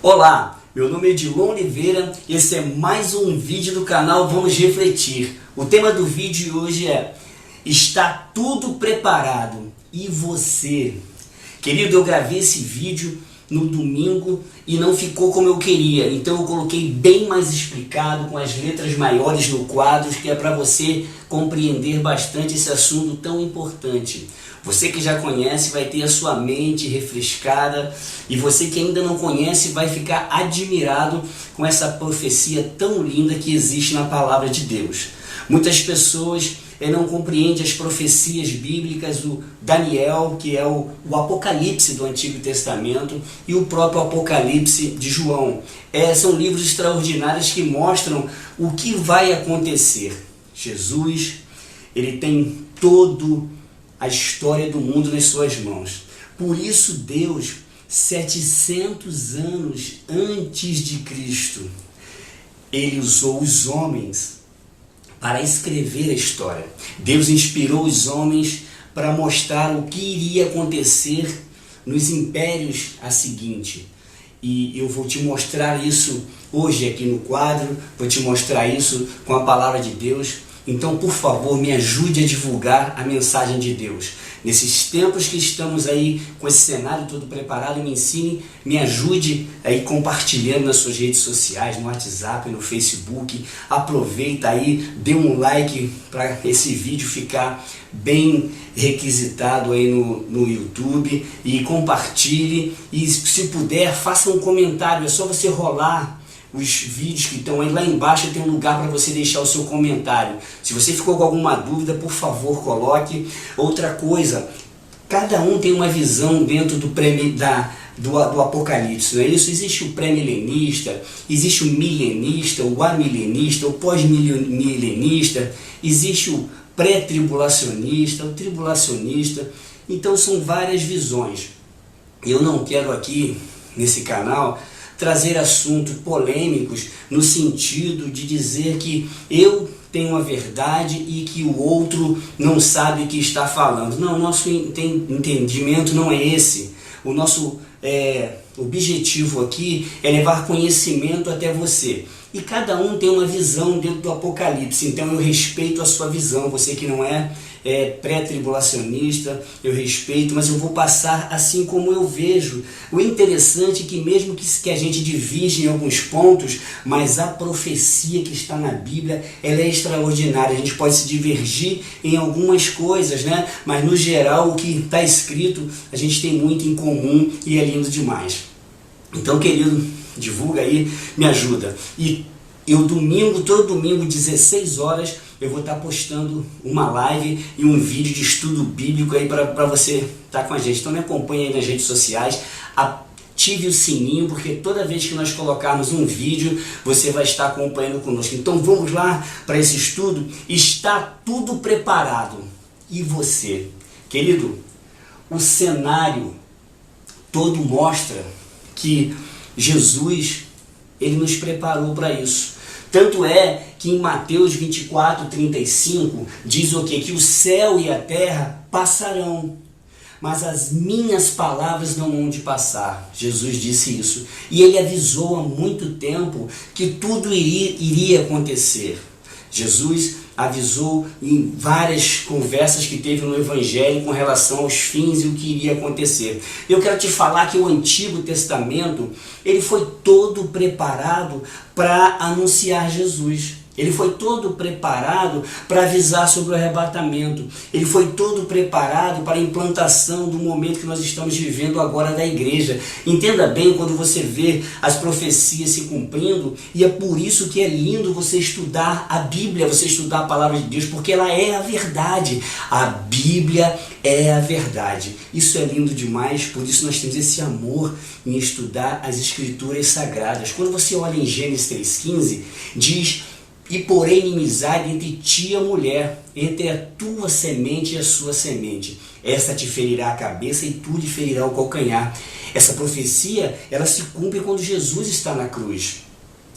Olá, meu nome é Edilon Oliveira e esse é mais um vídeo do canal Vamos Refletir. O tema do vídeo de hoje é: está tudo preparado? E você? Querido, eu gravei esse vídeo no domingo e não ficou como eu queria, então eu coloquei bem mais explicado, com as letras maiores no quadro, que é para você compreender bastante esse assunto tão importante. Você que já conhece vai ter a sua mente refrescada, e você que ainda não conhece vai ficar admirado com essa profecia tão linda que existe na palavra de Deus. Muitas pessoas não compreendem as profecias bíblicas, o Daniel, que é o Apocalipse do Antigo Testamento, e o próprio Apocalipse de João. São livros extraordinários que mostram o que vai acontecer. Jesus, ele tem todo a história do mundo nas suas mãos. Por isso Deus, 700 anos antes de Cristo, ele usou os homens para escrever a história. Deus inspirou os homens para mostrar o que iria acontecer nos impérios a seguinte. E eu vou te mostrar isso hoje aqui no quadro, vou te mostrar isso com a palavra de Deus. Então, por favor, me ajude a divulgar a mensagem de Deus. Nesses tempos que estamos aí com esse cenário todo preparado, me ensine, me ajude aí compartilhando nas suas redes sociais, no WhatsApp, no Facebook. Aproveita aí, dê um like para esse vídeo ficar bem requisitado aí no YouTube, e compartilhe, e se puder, faça um comentário. É só você rolar os vídeos que estão aí lá embaixo, tem um lugar para você deixar o seu comentário. Se você ficou com alguma dúvida, por favor, coloque. Outra coisa, cada um tem uma visão dentro do Apocalipse, não é isso? Existe o pré-milenista, existe o milenista, o amilenista, o pós-milenista, existe o pré-tribulacionista, o tribulacionista. Então são várias visões. Eu não quero aqui, nesse canal, trazer assuntos polêmicos no sentido de dizer que eu tenho a verdade e que o outro não sabe o que está falando. Não, nosso entendimento não é esse. O nosso objetivo aqui é levar conhecimento até você. E cada um tem uma visão dentro do Apocalipse, então eu respeito a sua visão. Você que não é pré-tribulacionista, eu respeito, mas eu vou passar assim como eu vejo. O interessante é que mesmo que a gente divide em alguns pontos, mas a profecia que está na Bíblia, ela é extraordinária. A gente pode se divergir em algumas coisas, né? Mas no geral o que está escrito a gente tem muito em comum e é lindo demais. Então, querido, divulga aí, me ajuda. E eu todo domingo, 16 horas, eu vou estar postando uma live e um vídeo de estudo bíblico aí para você estar com a gente. Então me acompanhe aí nas redes sociais, ative o sininho, porque toda vez que nós colocarmos um vídeo, você vai estar acompanhando conosco. Então vamos lá para esse estudo. Está tudo preparado. E você? Querido, o cenário todo mostra que Jesus, ele nos preparou para isso. Tanto é que em Mateus 24:35 diz o quê? Que o céu e a terra passarão, mas as minhas palavras não hão de passar. Jesus disse isso. E ele avisou há muito tempo que tudo iria acontecer. Jesus avisou em várias conversas que teve no Evangelho com relação aos fins e o que iria acontecer. Eu quero te falar que o Antigo Testamento, ele foi todo preparado para anunciar Jesus. Ele foi todo preparado para avisar sobre o arrebatamento. Ele foi todo preparado para a implantação do momento que nós estamos vivendo agora da igreja. Entenda bem quando você vê as profecias se cumprindo, e é por isso que é lindo você estudar a Bíblia, você estudar a palavra de Deus, porque ela é a verdade. A Bíblia é a verdade. Isso é lindo demais, por isso nós temos esse amor em estudar as Escrituras Sagradas. Quando você olha em Gênesis 3,15, diz: e porém inimizade entre ti e a mulher, entre a tua semente e a sua semente. Esta te ferirá a cabeça e tu lhe ferirá o calcanhar. Essa profecia, ela se cumpre quando Jesus está na cruz.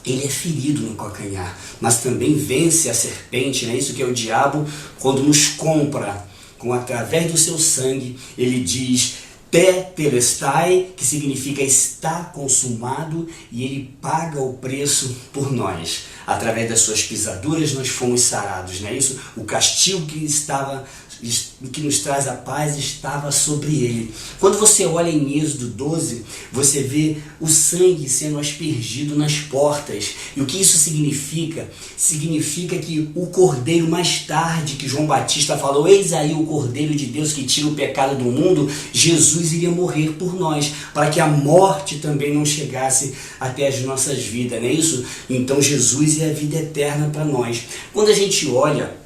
Ele é ferido no calcanhar, mas também vence a serpente, não é isso que é o diabo, quando nos compra, através do seu sangue. Ele diz: Tetelestai, que significa está consumado, e ele paga o preço por nós. Através das suas pisaduras nós fomos sarados, não é isso? O castigo que nos traz a paz estava sobre ele. Quando você olha em Êxodo 12, você vê o sangue sendo aspergido nas portas. E o que isso significa? Significa que o Cordeiro, mais tarde, que João Batista falou, eis aí o Cordeiro de Deus que tira o pecado do mundo, Jesus iria morrer por nós, para que a morte também não chegasse até as nossas vidas, não é isso? Então Jesus é a vida eterna para nós. Quando a gente olha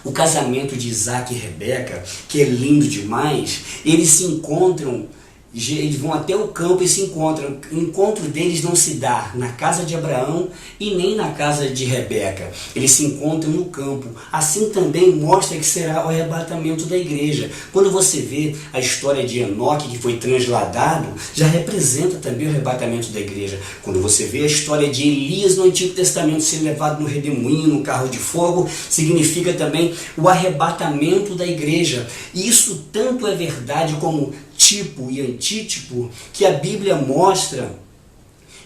o casamento de Isaac e Rebeca, que é lindo demais, eles se encontram, eles vão até o campo e se encontram. O encontro deles não se dá na casa de Abraão e nem na casa de Rebeca. Eles se encontram no campo. Assim também mostra que será o arrebatamento da igreja. Quando você vê a história de Enoque, que foi transladado, já representa também o arrebatamento da igreja. Quando você vê a história de Elias no Antigo Testamento ser levado no redemoinho, no carro de fogo, significa também o arrebatamento da igreja. E isso tanto é verdade como tipo e antítipo, que a Bíblia mostra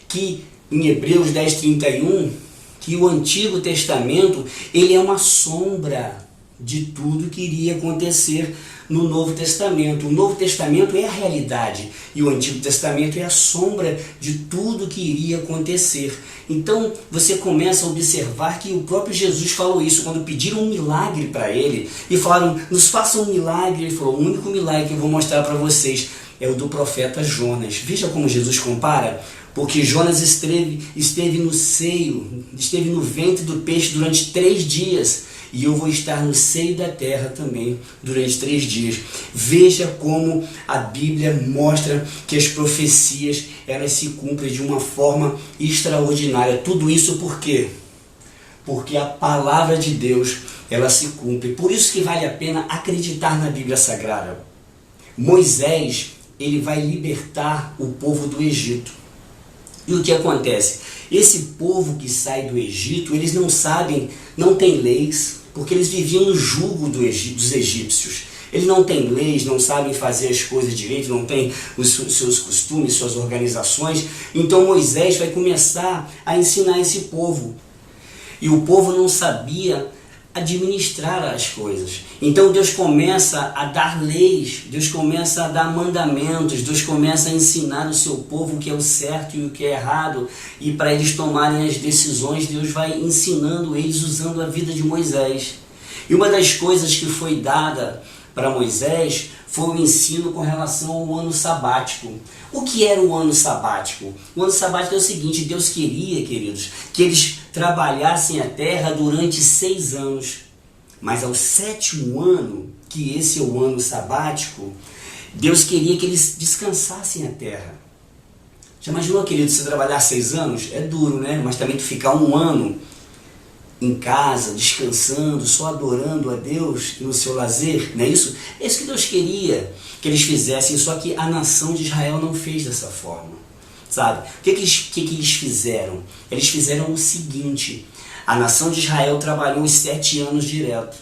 que em Hebreus 10:31, que o Antigo Testamento ele é uma sombra de tudo que iria acontecer no Novo Testamento. O Novo Testamento é a realidade e o Antigo Testamento é a sombra de tudo que iria acontecer. Então você começa a observar que o próprio Jesus falou isso quando pediram um milagre para ele e falaram, nos faça um milagre. Ele falou, o único milagre que eu vou mostrar para vocês é o do profeta Jonas. Veja como Jesus compara, porque Jonas esteve no ventre do peixe durante 3 dias. E eu vou estar no seio da terra também durante 3 dias. Veja como a Bíblia mostra que as profecias elas se cumprem de uma forma extraordinária. Tudo isso por quê? Porque a palavra de Deus ela se cumpre. Por isso que vale a pena acreditar na Bíblia Sagrada. Moisés ele vai libertar o povo do Egito. E o que acontece? Esse povo que sai do Egito, eles não sabem, não tem leis, porque eles viviam no jugo dos egípcios. Eles não têm leis, não sabem fazer as coisas direito, não têm os seus costumes, suas organizações. Então Moisés vai começar a ensinar esse povo. E o povo não sabia administrar as coisas. Então Deus começa a dar leis, Deus começa a dar mandamentos, Deus começa a ensinar o seu povo o que é o certo e o que é errado, e para eles tomarem as decisões, Deus vai ensinando eles usando a vida de Moisés. E uma das coisas que foi dada para Moisés foi o ensino com relação ao ano sabático. O que era o ano sabático? O ano sabático é o seguinte, Deus queria, queridos, que eles trabalhassem a terra durante 6 anos. Mas ao 7º ano, que esse é o ano sabático, Deus queria que eles descansassem a terra. Já imaginou, querido, você trabalhar 6 anos? É duro, né? Mas também tu ficar 1 ano em casa, descansando, só adorando a Deus no seu lazer, não é isso? É isso que Deus queria que eles fizessem, só que a nação de Israel não fez dessa forma, sabe? O que eles fizeram? Eles fizeram o seguinte, a nação de Israel trabalhou os 7 anos direto,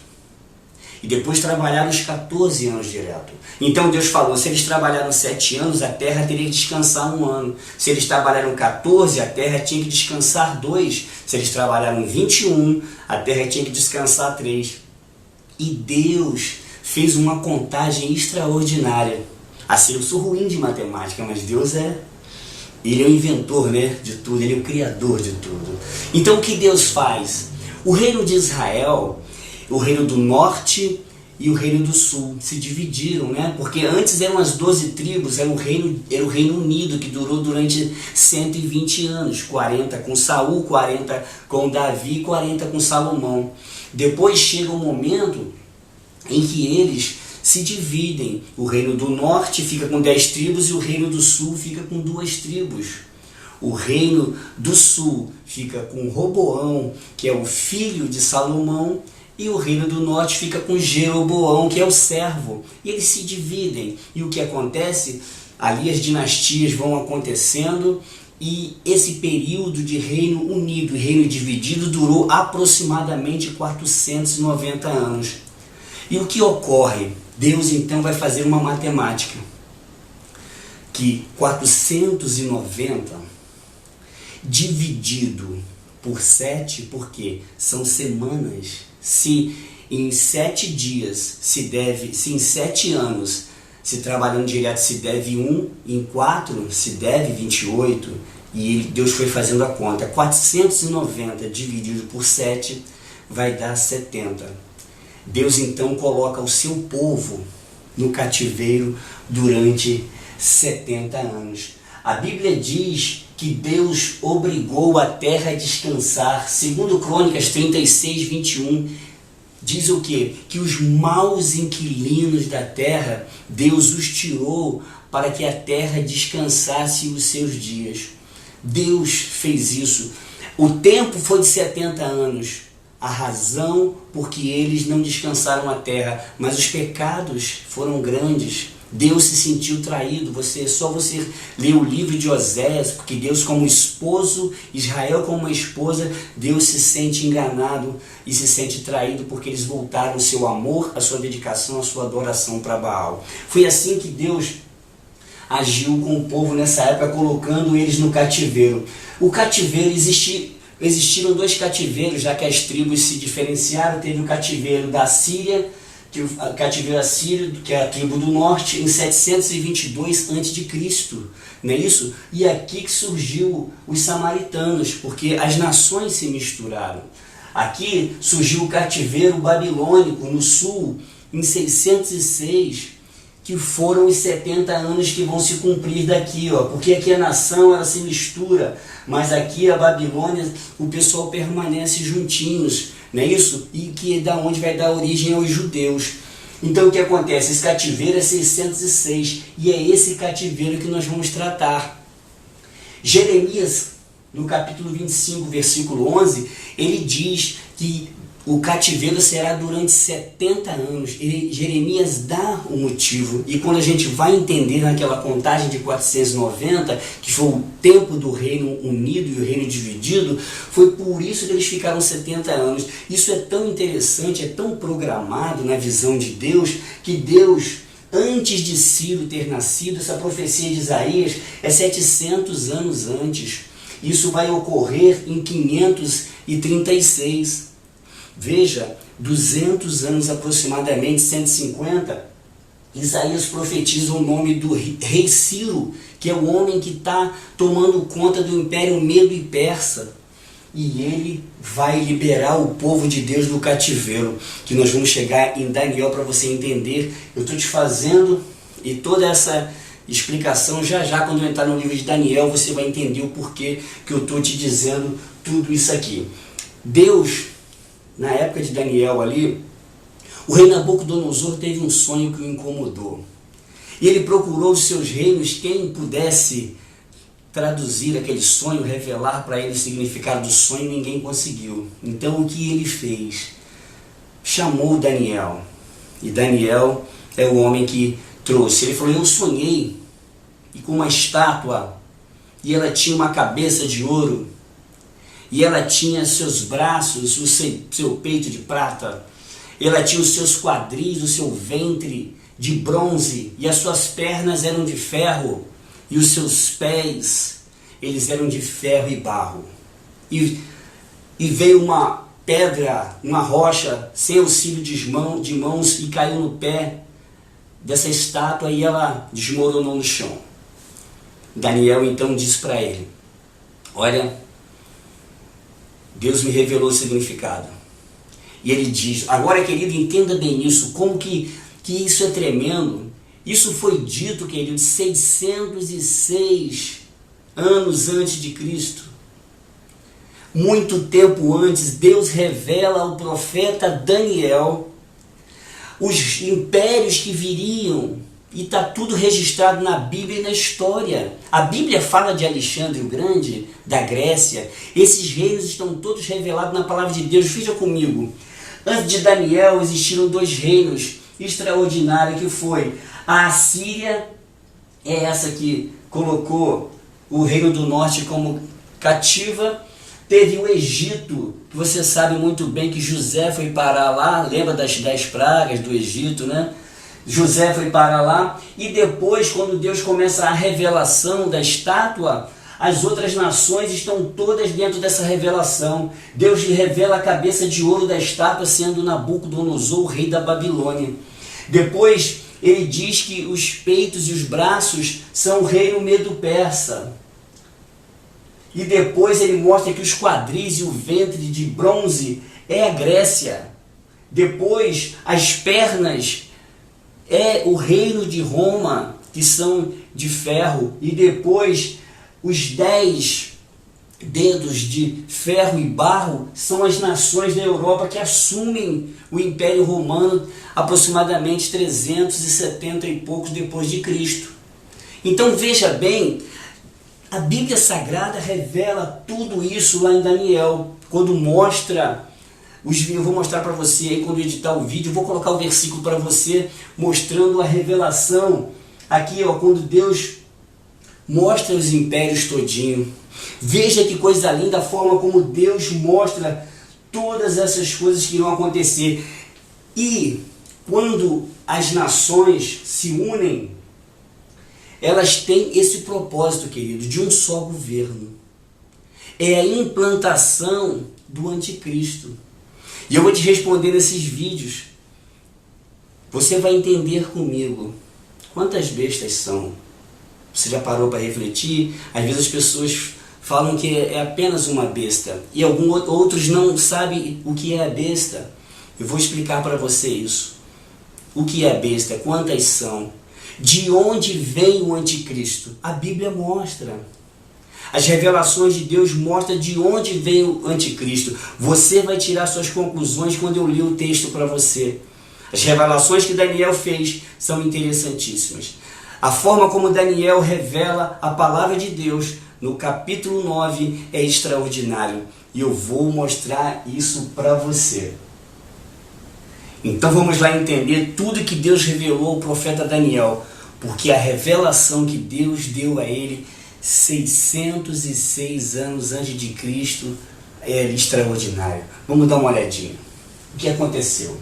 e depois trabalharam os 14 anos direto. Então Deus falou, se eles trabalharam 7 anos, a terra teria que descansar 1 ano. Se eles trabalharam 14, a terra tinha que descansar 2. Se eles trabalharam 21, a terra tinha que descansar 3. E Deus fez uma contagem extraordinária. Assim, eu sou ruim de matemática, mas Deus Ele é o inventor, né, de tudo, Ele é o criador de tudo. Então o que Deus faz? O reino de Israel, o reino do norte e o reino do sul se dividiram, né? Porque antes eram as 12 tribos, era o reino unido que durou durante 120 anos, 40 com Saul, 40 com Davi, 40 com Salomão. Depois chega um momento em que eles se dividem. O reino do norte fica com 10 tribos e o reino do sul fica com 2 tribos. O reino do sul fica com Roboão, que é o filho de Salomão, e o reino do norte fica com Jeroboão, que é o servo. E eles se dividem. E o que acontece? Ali as dinastias vão acontecendo e esse período de reino unido e reino dividido durou aproximadamente 490 anos. E o que ocorre? Deus então vai fazer uma matemática. que 490 dividido por 7, porque são semanas. Se em 7 dias se em 7 anos se trabalhando direto se deve 1, em 4 se deve 28, e Deus foi fazendo a conta. 490 dividido por 7 vai dar 70. Deus então coloca o seu povo no cativeiro durante 70 anos. A Bíblia diz que Deus obrigou a terra a descansar. Segundo Crônicas 36, 21, diz o quê? Que os maus inquilinos da terra, Deus os tirou para que a terra descansasse os seus dias. Deus fez isso. O tempo foi de 70 anos. A razão porque eles não descansaram a terra, mas os pecados foram grandes. Deus se sentiu traído. Só você ler o livro de Oséias, porque Deus como esposo, Israel como uma esposa, Deus se sente enganado e se sente traído porque eles voltaram o seu amor, a sua dedicação, a sua adoração para Baal. Foi assim que Deus agiu com o povo nessa época, colocando eles no cativeiro. O cativeiro existiram 2 cativeiros, já que as tribos se diferenciaram. Teve o cativeiro da Síria, o cativeiro assírio, que é a tribo do norte, em 722 a.C., não é isso? E aqui que surgiu os samaritanos, porque as nações se misturaram. Aqui surgiu o cativeiro babilônico no sul, em 606, que foram os 70 anos que vão se cumprir daqui, ó, porque aqui a nação ela se mistura, mas aqui a Babilônia o pessoal permanece juntinhos, não é isso? E que é da onde vai dar origem aos judeus. Então o que acontece? Esse cativeiro é 606 e é esse cativeiro que nós vamos tratar. Jeremias, no capítulo 25, versículo 11, ele diz que o cativeiro será durante 70 anos. Jeremias dá o motivo. E quando a gente vai entender naquela contagem de 490, que foi o tempo do reino unido e o reino dividido, foi por isso que eles ficaram 70 anos. Isso é tão interessante, é tão programado na visão de Deus, que Deus, antes de Ciro ter nascido, essa profecia de Isaías é 700 anos antes. Isso vai ocorrer em 536. Veja, 200 anos aproximadamente, 150, Isaías profetiza o nome do rei Ciro, que é o homem que está tomando conta do Império Medo e Persa. E ele vai liberar o povo de Deus do cativeiro, que nós vamos chegar em Daniel para você entender. Eu estou te fazendo e toda essa explicação já quando eu entrar no livro de Daniel, você vai entender o porquê que eu estou te dizendo tudo isso aqui. Deus, na época de Daniel ali, o rei Nabucodonosor teve um sonho que o incomodou. E ele procurou os seus reinos quem pudesse traduzir aquele sonho, revelar para ele o significado do sonho, ninguém conseguiu. Então o que ele fez? Chamou Daniel. E Daniel é o homem que trouxe. Ele falou: eu sonhei e com uma estátua, e ela tinha uma cabeça de ouro, e ela tinha seus braços, o seu peito de prata, ela tinha os seus quadris, o seu ventre de bronze, e as suas pernas eram de ferro, e os seus pés, eles eram de ferro e barro. E veio uma pedra, uma rocha, sem auxílio de mãos, e caiu no pé dessa estátua, e ela desmoronou no chão. Daniel então disse para ele: olha, Deus me revelou o significado. E ele diz: agora, querido, entenda bem isso, como que isso é tremendo. Isso foi dito, querido, 606 anos antes de Cristo. Muito tempo antes, Deus revela ao profeta Daniel os impérios que viriam. E está tudo registrado na Bíblia e na história. A Bíblia fala de Alexandre o Grande, da Grécia. Esses reinos estão todos revelados na palavra de Deus. Veja comigo. Antes de Daniel existiram 2 reinos extraordinários, que foi a Assíria, é essa que colocou o reino do norte como cativa. Teve o Egito, que você sabe muito bem que José foi parar lá, lembra das 10 pragas do Egito, né? José foi para lá, e depois, quando Deus começa a revelação da estátua, as outras nações estão todas dentro dessa revelação. Deus lhe revela a cabeça de ouro da estátua, sendo Nabucodonosor, o rei da Babilônia. Depois, ele diz que os peitos e os braços são o reino medo-persa. E depois ele mostra que os quadris e o ventre de bronze é a Grécia. Depois, as pernas é o reino de Roma, que são de ferro. E depois, os 10 dedos de ferro e barro são as nações da Europa que assumem o Império Romano aproximadamente 370 e poucos depois de Cristo. Então veja bem, a Bíblia Sagrada revela tudo isso lá em Daniel, quando mostra, eu vou mostrar para você aí quando editar o vídeo, eu vou colocar o versículo para você, mostrando a revelação, aqui ó, quando Deus mostra os impérios todinho. Veja que coisa linda a forma como Deus mostra todas essas coisas que irão acontecer. E quando as nações se unem, elas têm esse propósito, querido, de um só governo. É a implantação do anticristo. E eu vou te responder nesses vídeos. Você vai entender comigo quantas bestas são. Você já parou para refletir? Às vezes as pessoas falam que é apenas uma besta. E outros não sabem o que é a besta. Eu vou explicar para você isso. O que é a besta? Quantas são? De onde vem o anticristo? A Bíblia mostra. As revelações de Deus mostram de onde vem o anticristo. Você vai tirar suas conclusões quando eu li o texto para você. As revelações que Daniel fez são interessantíssimas. A forma como Daniel revela a palavra de Deus no capítulo 9 é extraordinário. E eu vou mostrar isso para você. Então vamos lá entender tudo que Deus revelou ao profeta Daniel. Porque a revelação que Deus deu a ele 606 anos antes de Cristo é extraordinário. Vamos dar uma olhadinha. O que aconteceu?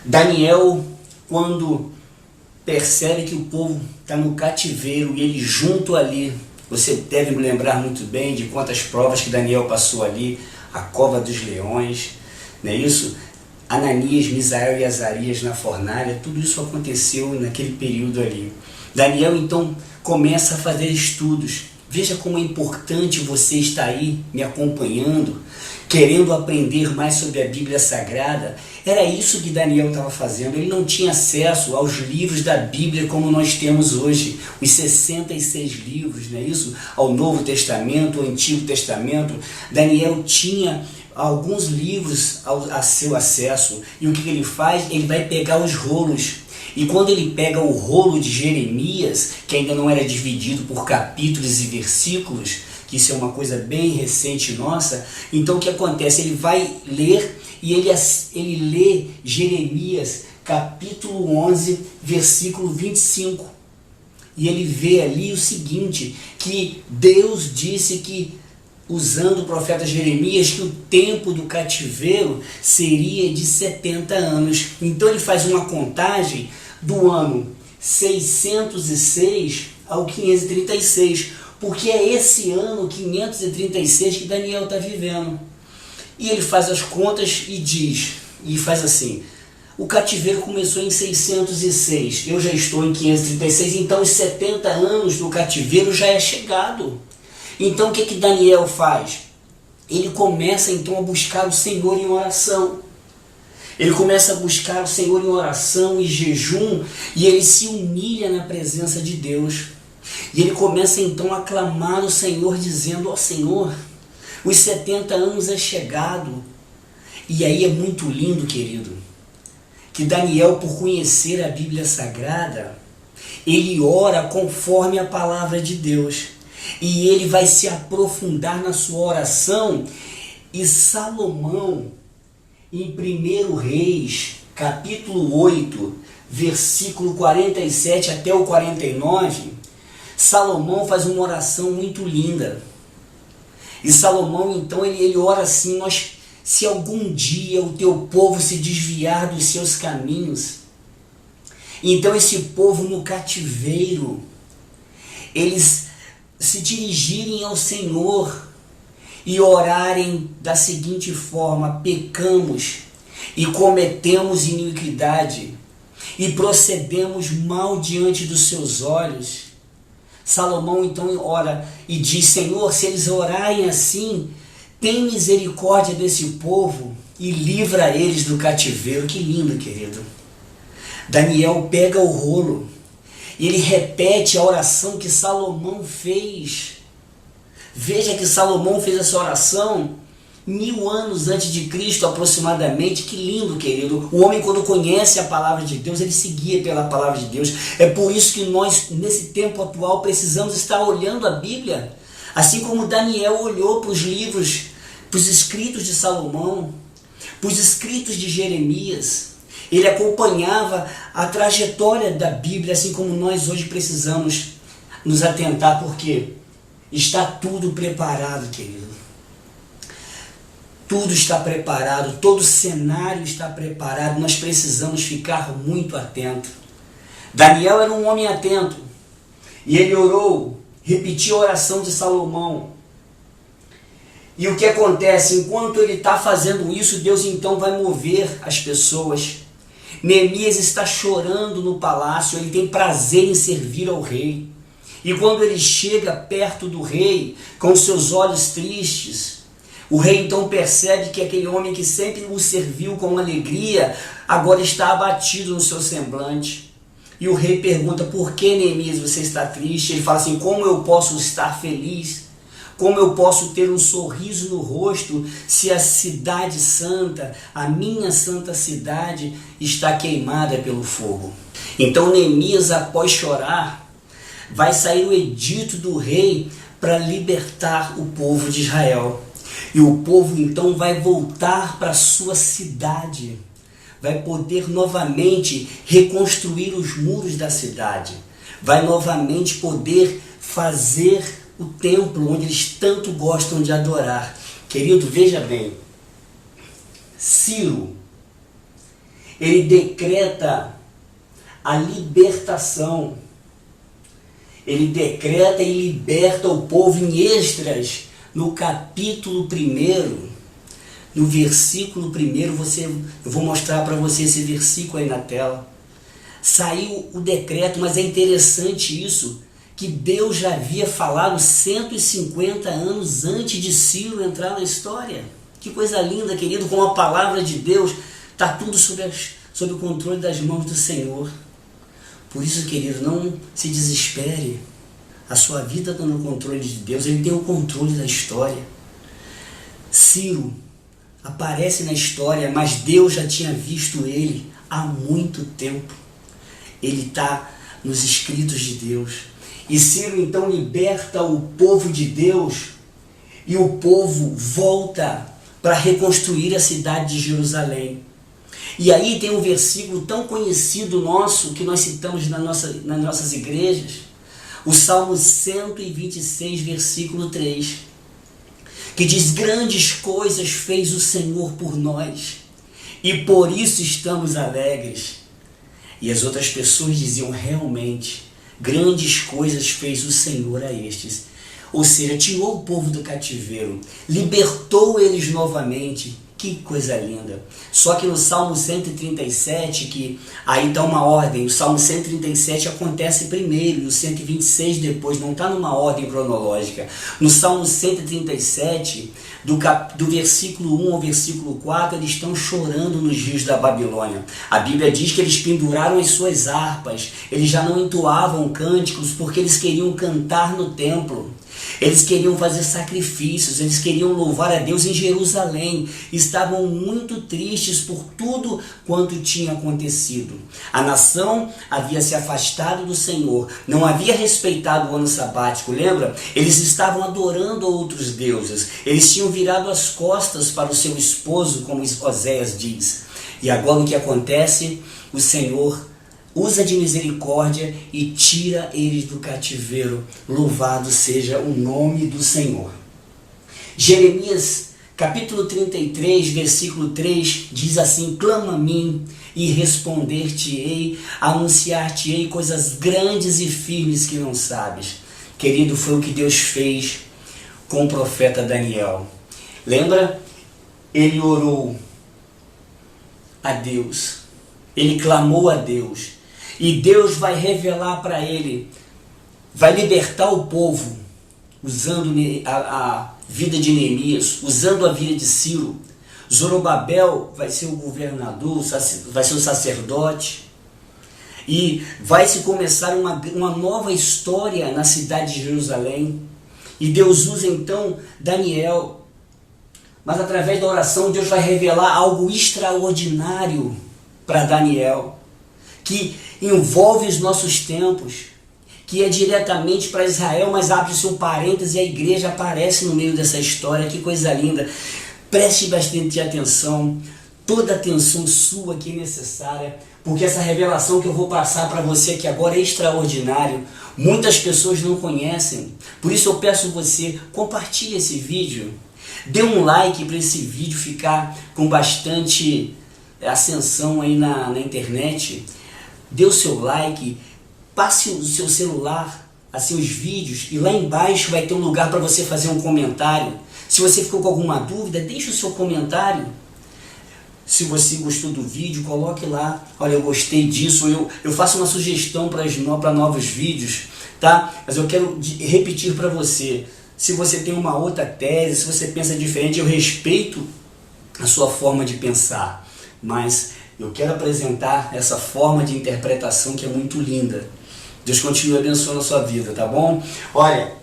Daniel, quando percebe que o povo está no cativeiro e ele junto ali, você deve me lembrar muito bem de quantas provas que Daniel passou ali, a cova dos leões, não é isso? Ananias, Misael e Azarias na fornalha, tudo isso aconteceu naquele período ali. Daniel então começa a fazer estudos. Veja como é importante você estar aí me acompanhando, querendo aprender mais sobre a Bíblia Sagrada. Era isso que Daniel estava fazendo. Ele não tinha acesso aos livros da Bíblia como nós temos hoje, os 66 livros, não é isso? Ao Novo Testamento, ao Antigo Testamento. Daniel tinha alguns livros a seu acesso. E o que ele faz? Ele vai pegar os rolos. E quando ele pega o rolo de Jeremias, que ainda não era dividido por capítulos e versículos, que isso é uma coisa bem recente nossa, então o que acontece? Ele vai ler e ele lê Jeremias capítulo 11, versículo 25. E ele vê ali o seguinte, que Deus disse que, usando o profeta Jeremias, que o tempo do cativeiro seria de 70 anos. Então ele faz uma contagem do ano 606 ao 536, porque é esse ano 536 que Daniel está vivendo. E ele faz as contas e diz, e faz assim, o cativeiro começou em 606, eu já estou em 536, então os 70 anos do cativeiro já é chegado. Então o que Daniel faz? Ele começa então a buscar o Senhor em oração. Ele começa a buscar o Senhor em oração e jejum, e ele se humilha na presença de Deus. E ele começa então a clamar o Senhor, dizendo, ó Senhor, os 70 anos é chegado. E aí é muito lindo, querido, que Daniel, por conhecer a Bíblia Sagrada, ele ora conforme a palavra de Deus. E ele vai se aprofundar na sua oração. E Salomão, em 1 Reis, capítulo 8, versículo 47 até o 49, Salomão faz uma oração muito linda. E Salomão, então, ele ora assim, se algum dia o teu povo se desviar dos seus caminhos, Então esse povo no cativeiro, eles se dirigirem ao Senhor e orarem da seguinte forma: pecamos e cometemos iniquidade e procedemos mal diante dos seus olhos. Salomão então ora e diz: Senhor, se eles orarem assim, tem misericórdia desse povo e livra eles do cativeiro. Que lindo, querido. Daniel pega o rolo e ele repete a oração que Salomão fez. Veja que Salomão fez essa oração 1000 anos antes de Cristo aproximadamente. Que lindo, querido. O homem, quando conhece a palavra de Deus, ele se guia pela palavra de Deus. É por isso que nós, nesse tempo atual, precisamos estar olhando a Bíblia, assim como Daniel olhou para os livros, para os escritos de Salomão, para os escritos de Jeremias. Ele acompanhava a trajetória da Bíblia, assim como nós hoje precisamos nos atentar, porque está tudo preparado, querido. Tudo está preparado, todo o cenário está preparado, nós precisamos ficar muito atentos. Daniel era um homem atento, e ele orou, repetiu a oração de Salomão. E o que acontece? Enquanto ele está fazendo isso, Deus então vai mover as pessoas. Neemias está chorando no palácio, ele tem prazer em servir ao rei. E quando ele chega perto do rei, com seus olhos tristes, o rei então percebe que aquele homem que sempre o serviu com alegria, agora está abatido no seu semblante. E o rei pergunta: por que, Neemias, você está triste? Ele fala assim: como eu posso estar feliz? Como eu posso ter um sorriso no rosto se a cidade santa, a minha santa cidade, está queimada pelo fogo? Então Neemias, após chorar, vai sair o edito do rei para libertar o povo de Israel. E o povo então vai voltar para sua cidade, vai poder novamente reconstruir os muros da cidade, vai novamente poder fazer o templo onde eles tanto gostam de adorar. Querido, veja bem, Ciro, ele decreta a libertação, ele decreta e liberta o povo em Esdras. No capítulo 1, no versículo 1, eu vou mostrar para você esse versículo aí na tela. Saiu o decreto, mas é interessante isso, que Deus já havia falado 150 anos antes de Ciro entrar na história. Que coisa linda, querido, com a palavra de Deus, está tudo sob o controle das mãos do Senhor. Por isso, querido, não se desespere. A sua vida está no controle de Deus, Ele tem o controle da história. Ciro aparece na história, mas Deus já tinha visto ele há muito tempo. Ele está nos escritos de Deus. E Ciro então liberta o povo de Deus, e o povo volta para reconstruir a cidade de Jerusalém. E aí tem um versículo tão conhecido nosso, que nós citamos nas nossas igrejas, o Salmo 126, versículo 3, que diz: grandes coisas fez o Senhor por nós, e por isso estamos alegres. E as outras pessoas diziam: realmente, grandes coisas fez o Senhor a estes. Ou seja, tirou o povo do cativeiro, libertou eles novamente. Que coisa linda. Só que no Salmo 137, que aí está uma ordem, o Salmo 137 acontece primeiro e o 126 depois, não está numa ordem cronológica. No Salmo 137, do versículo 1 ao versículo 4, eles estão chorando nos rios da Babilônia. A Bíblia diz que eles penduraram as suas harpas, eles já não entoavam cânticos porque eles queriam cantar no templo. Eles queriam fazer sacrifícios, eles queriam louvar a Deus em Jerusalém. Estavam muito tristes por tudo quanto tinha acontecido. A nação havia se afastado do Senhor, não havia respeitado o ano sabático, lembra? Eles estavam adorando outros deuses, eles tinham virado as costas para o seu esposo, como Oséias diz. E agora o que acontece? O Senhor usa de misericórdia e tira eles do cativeiro. Louvado seja o nome do Senhor. Jeremias capítulo 33, versículo 3 diz assim: clama a mim e responder-te-ei, anunciar-te-ei coisas grandes e firmes que não sabes. Querido, foi o que Deus fez com o profeta Daniel. Lembra? Ele orou a Deus, ele clamou a Deus, e Deus vai revelar para ele, vai libertar o povo, usando a vida de Neemias, usando a vida de Ciro. Zorobabel vai ser o governador, vai ser o sacerdote, e vai se começar uma nova história na cidade de Jerusalém. E Deus usa então Daniel, mas através da oração Deus vai revelar algo extraordinário para Daniel, que envolve os nossos tempos, que é diretamente para Israel, mas abre-se um parêntese e a igreja aparece no meio dessa história. Que coisa linda! Preste bastante atenção, toda a atenção sua que é necessária, porque essa revelação que eu vou passar para você aqui agora é extraordinário. Muitas pessoas não conhecem, por isso eu peço você, compartilhe esse vídeo, dê um like para esse vídeo ficar com bastante ascensão aí na internet. Dê o seu like, passe o seu celular a seus vídeos e lá embaixo vai ter um lugar para você fazer um comentário. Se você ficou com alguma dúvida, deixe o seu comentário. Se você gostou do vídeo, coloque lá, olha, eu gostei disso, eu faço uma sugestão para novos vídeos, tá? Mas eu quero repetir para você, se você tem uma outra tese, se você pensa diferente, eu respeito a sua forma de pensar, mas eu quero apresentar essa forma de interpretação que é muito linda. Deus continue abençoando a sua vida, tá bom? Olha,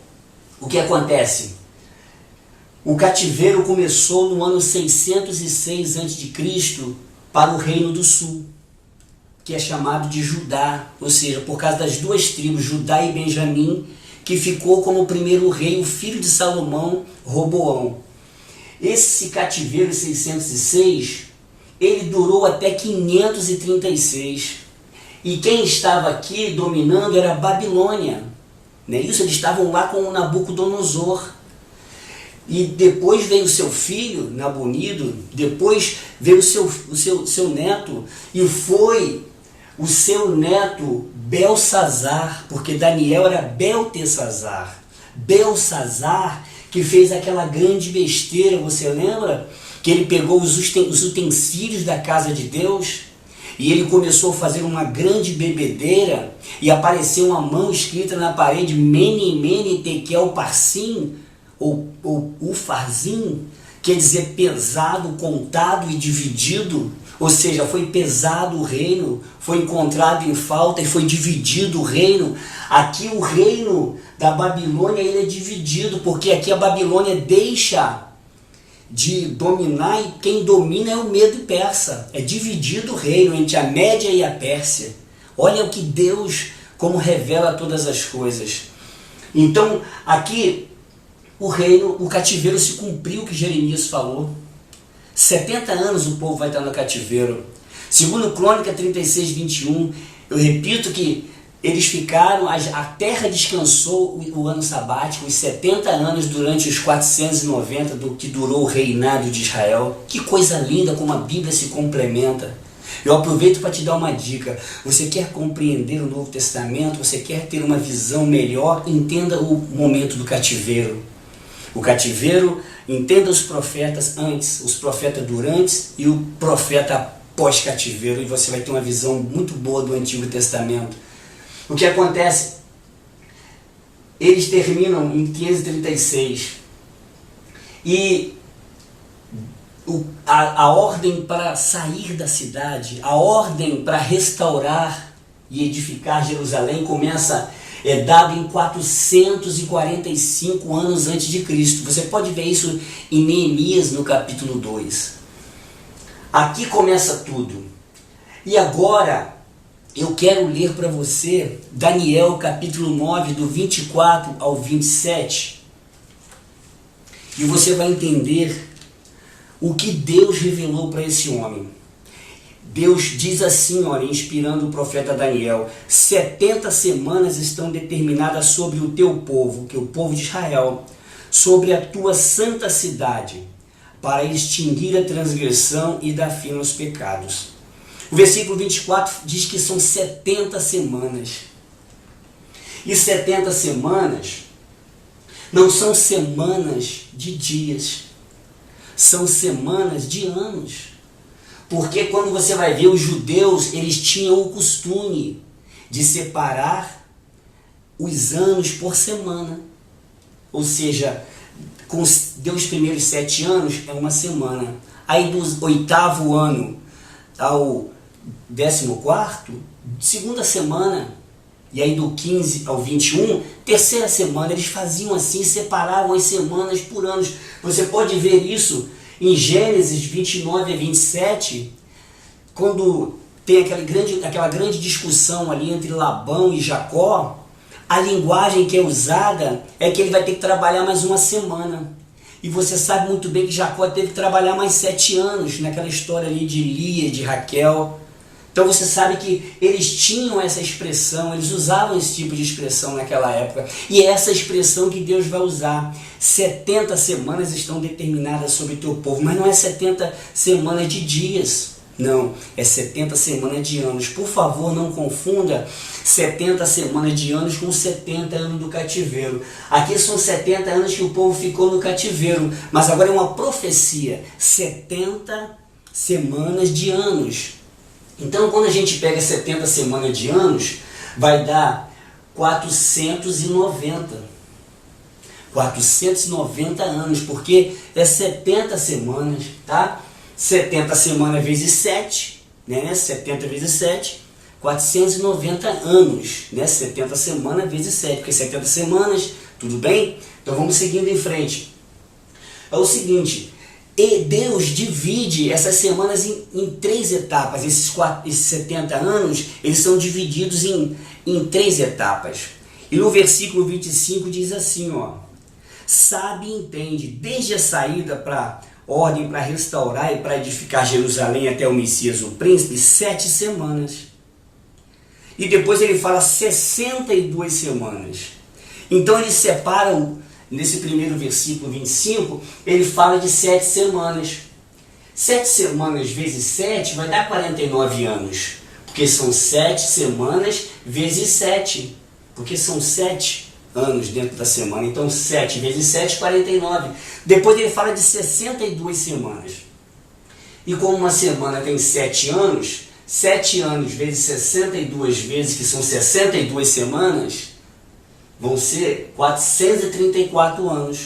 o que acontece? O cativeiro começou no ano 606 a.C. para o Reino do Sul, que é chamado de Judá, ou seja, por causa das duas tribos, Judá e Benjamim, que ficou como primeiro rei, o filho de Salomão, Roboão. Esse cativeiro 606, ele durou até 536, e quem estava aqui dominando era a Babilônia, né? Isso, eles estavam lá com o Nabucodonosor. E depois veio o seu filho, Nabonido, depois veio o seu neto, e foi o seu neto Belsazar, porque Daniel era Beltesazar. Belsazar, que fez aquela grande besteira, você lembra? Que ele pegou os utensílios da casa de Deus, e ele começou a fazer uma grande bebedeira, e apareceu uma mão escrita na parede, Mene, Mene, Tekel, Parsim, ou Ufarzim, quer dizer pesado, contado e dividido, ou seja, foi pesado o reino, foi encontrado em falta e foi dividido o reino. Aqui o reino da Babilônia ele é dividido, porque aqui a Babilônia deixa de dominar e quem domina é o Medo persa. É dividido o reino entre a Média e a Pérsia. Olha o que Deus, como revela todas as coisas. Então, aqui o cativeiro se cumpriu o que Jeremias falou. 70 anos o povo vai estar no cativeiro. Segundo Crônica 36, 21, eu repito que eles ficaram, a terra descansou o ano sabático, os 70 anos durante os 490 do que durou o reinado de Israel. Que coisa linda como a Bíblia se complementa. Eu aproveito para te dar uma dica. Você quer compreender o Novo Testamento? Você quer ter uma visão melhor? Entenda o momento do cativeiro. O cativeiro, entenda os profetas antes, os profetas durante e o profeta pós-cativeiro, e você vai ter uma visão muito boa do Antigo Testamento. O que acontece? Eles terminam em 536 e a ordem para sair da cidade, a ordem para restaurar e edificar Jerusalém é dado em 445 anos antes de Cristo. Você pode ver isso em Neemias no capítulo 2. Aqui começa tudo. E agora eu quero ler para você Daniel capítulo 9, do 24 ao 27. E você vai entender o que Deus revelou para esse homem. Deus diz assim, olha, inspirando o profeta Daniel: 70 semanas estão determinadas sobre o teu povo, que é o povo de Israel, sobre a tua santa cidade, para extinguir a transgressão e dar fim aos pecados. O versículo 24 diz que são 70 semanas. E 70 semanas não são semanas de dias, são semanas de anos. Porque quando você vai ver, os judeus, eles tinham o costume de separar os anos por semana. Ou seja, deu os primeiros 7 anos, é uma semana. Aí do 8º ano ao 14º, segunda semana. E aí do 15 ao 21, terceira semana. Eles faziam assim, separavam as semanas por anos. Você pode ver isso em Gênesis 29 a 27, quando tem aquela grande discussão ali entre Labão e Jacó. A linguagem que é usada é que ele vai ter que trabalhar mais uma semana. E você sabe muito bem que Jacó teve que trabalhar mais 7 anos naquela história ali de Lia e de Raquel. Então você sabe que eles tinham essa expressão, eles usavam esse tipo de expressão naquela época. E é essa expressão que Deus vai usar. 70 semanas estão determinadas sobre o teu povo, mas não é 70 semanas de dias. Não, é 70 semanas de anos. Por favor, não confunda 70 semanas de anos com 70 anos do cativeiro. Aqui são 70 anos que o povo ficou no cativeiro, mas agora é uma profecia. 70 semanas de anos. Então, quando a gente pega 70 semanas de anos, vai dar 490. 490 anos, porque é 70 semanas, tá? 70 semanas vezes 7, né? 70 vezes 7, 490 anos, né? 70 semanas vezes 7, porque 70 semanas, tudo bem? Então vamos seguindo em frente. É o seguinte, e Deus divide essas semanas em 3 etapas. Esses 70 anos, eles são divididos em 3 etapas. E no versículo 25 diz assim, ó: sabe e entende, desde a saída para ordem para restaurar e para edificar Jerusalém até o Messias, o príncipe, 7 semanas. E depois ele fala 62 semanas. Então eles separam, nesse primeiro versículo 25, ele fala de 7 semanas. 7 semanas vezes 7 vai dar 49 anos. Porque são 7 semanas vezes 7. Porque são 7 anos dentro da semana. Então 7 vezes 7, 49. Depois ele fala de 62 semanas. E como uma semana tem 7 anos, 7 anos vezes 62 vezes, que são 62 semanas, vão ser 434 anos.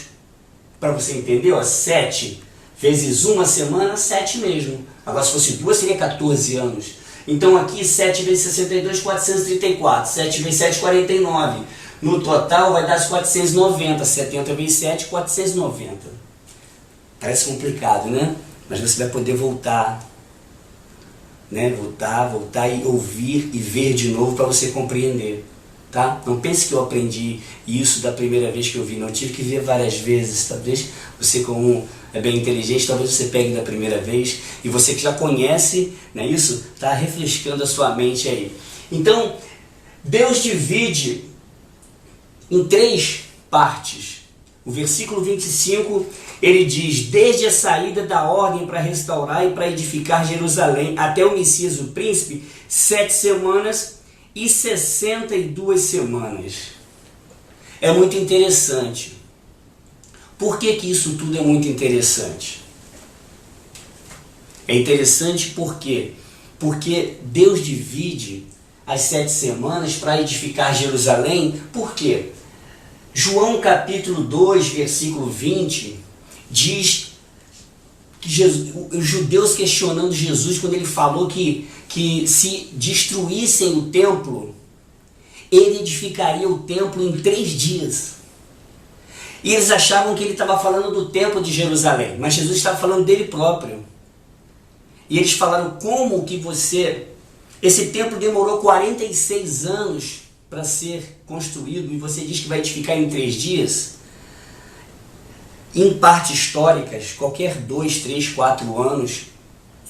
Para você entender, ó, 7 vezes uma semana, 7 mesmo. Agora se fosse 2 seria 14 anos. Então aqui 7 vezes 62, 434. 7 vezes 7, 49. No total vai dar as 490, 70 vezes 7, 490. Parece complicado, né? Mas você vai poder voltar, né? Voltar e ouvir e ver de novo para você compreender, tá? Não pense que eu aprendi isso da primeira vez que eu vi, não. Eu tive que ver várias vezes. Talvez você, como é bem inteligente, talvez você pegue da primeira vez, e você que já conhece, né, isso, está refrescando a sua mente aí. Então, Deus divide em 3 partes. O versículo 25, ele diz: desde a saída da ordem para restaurar e para edificar Jerusalém até o Messias, o príncipe, 7 semanas e 62 semanas. É muito interessante. Por que isso tudo é muito interessante? É interessante por quê? Porque Deus divide as 7 semanas para edificar Jerusalém. Por quê? João capítulo 2, versículo 20, diz que os judeus questionando Jesus quando ele falou que se destruíssem o templo, ele edificaria o templo em 3 dias. E eles achavam que ele estava falando do templo de Jerusalém, mas Jesus estava falando dele próprio. E eles falaram: como que esse templo demorou 46 anos para ser construído e você diz que vai edificar em 3 dias? Em partes históricas, qualquer 2, 3, 4 anos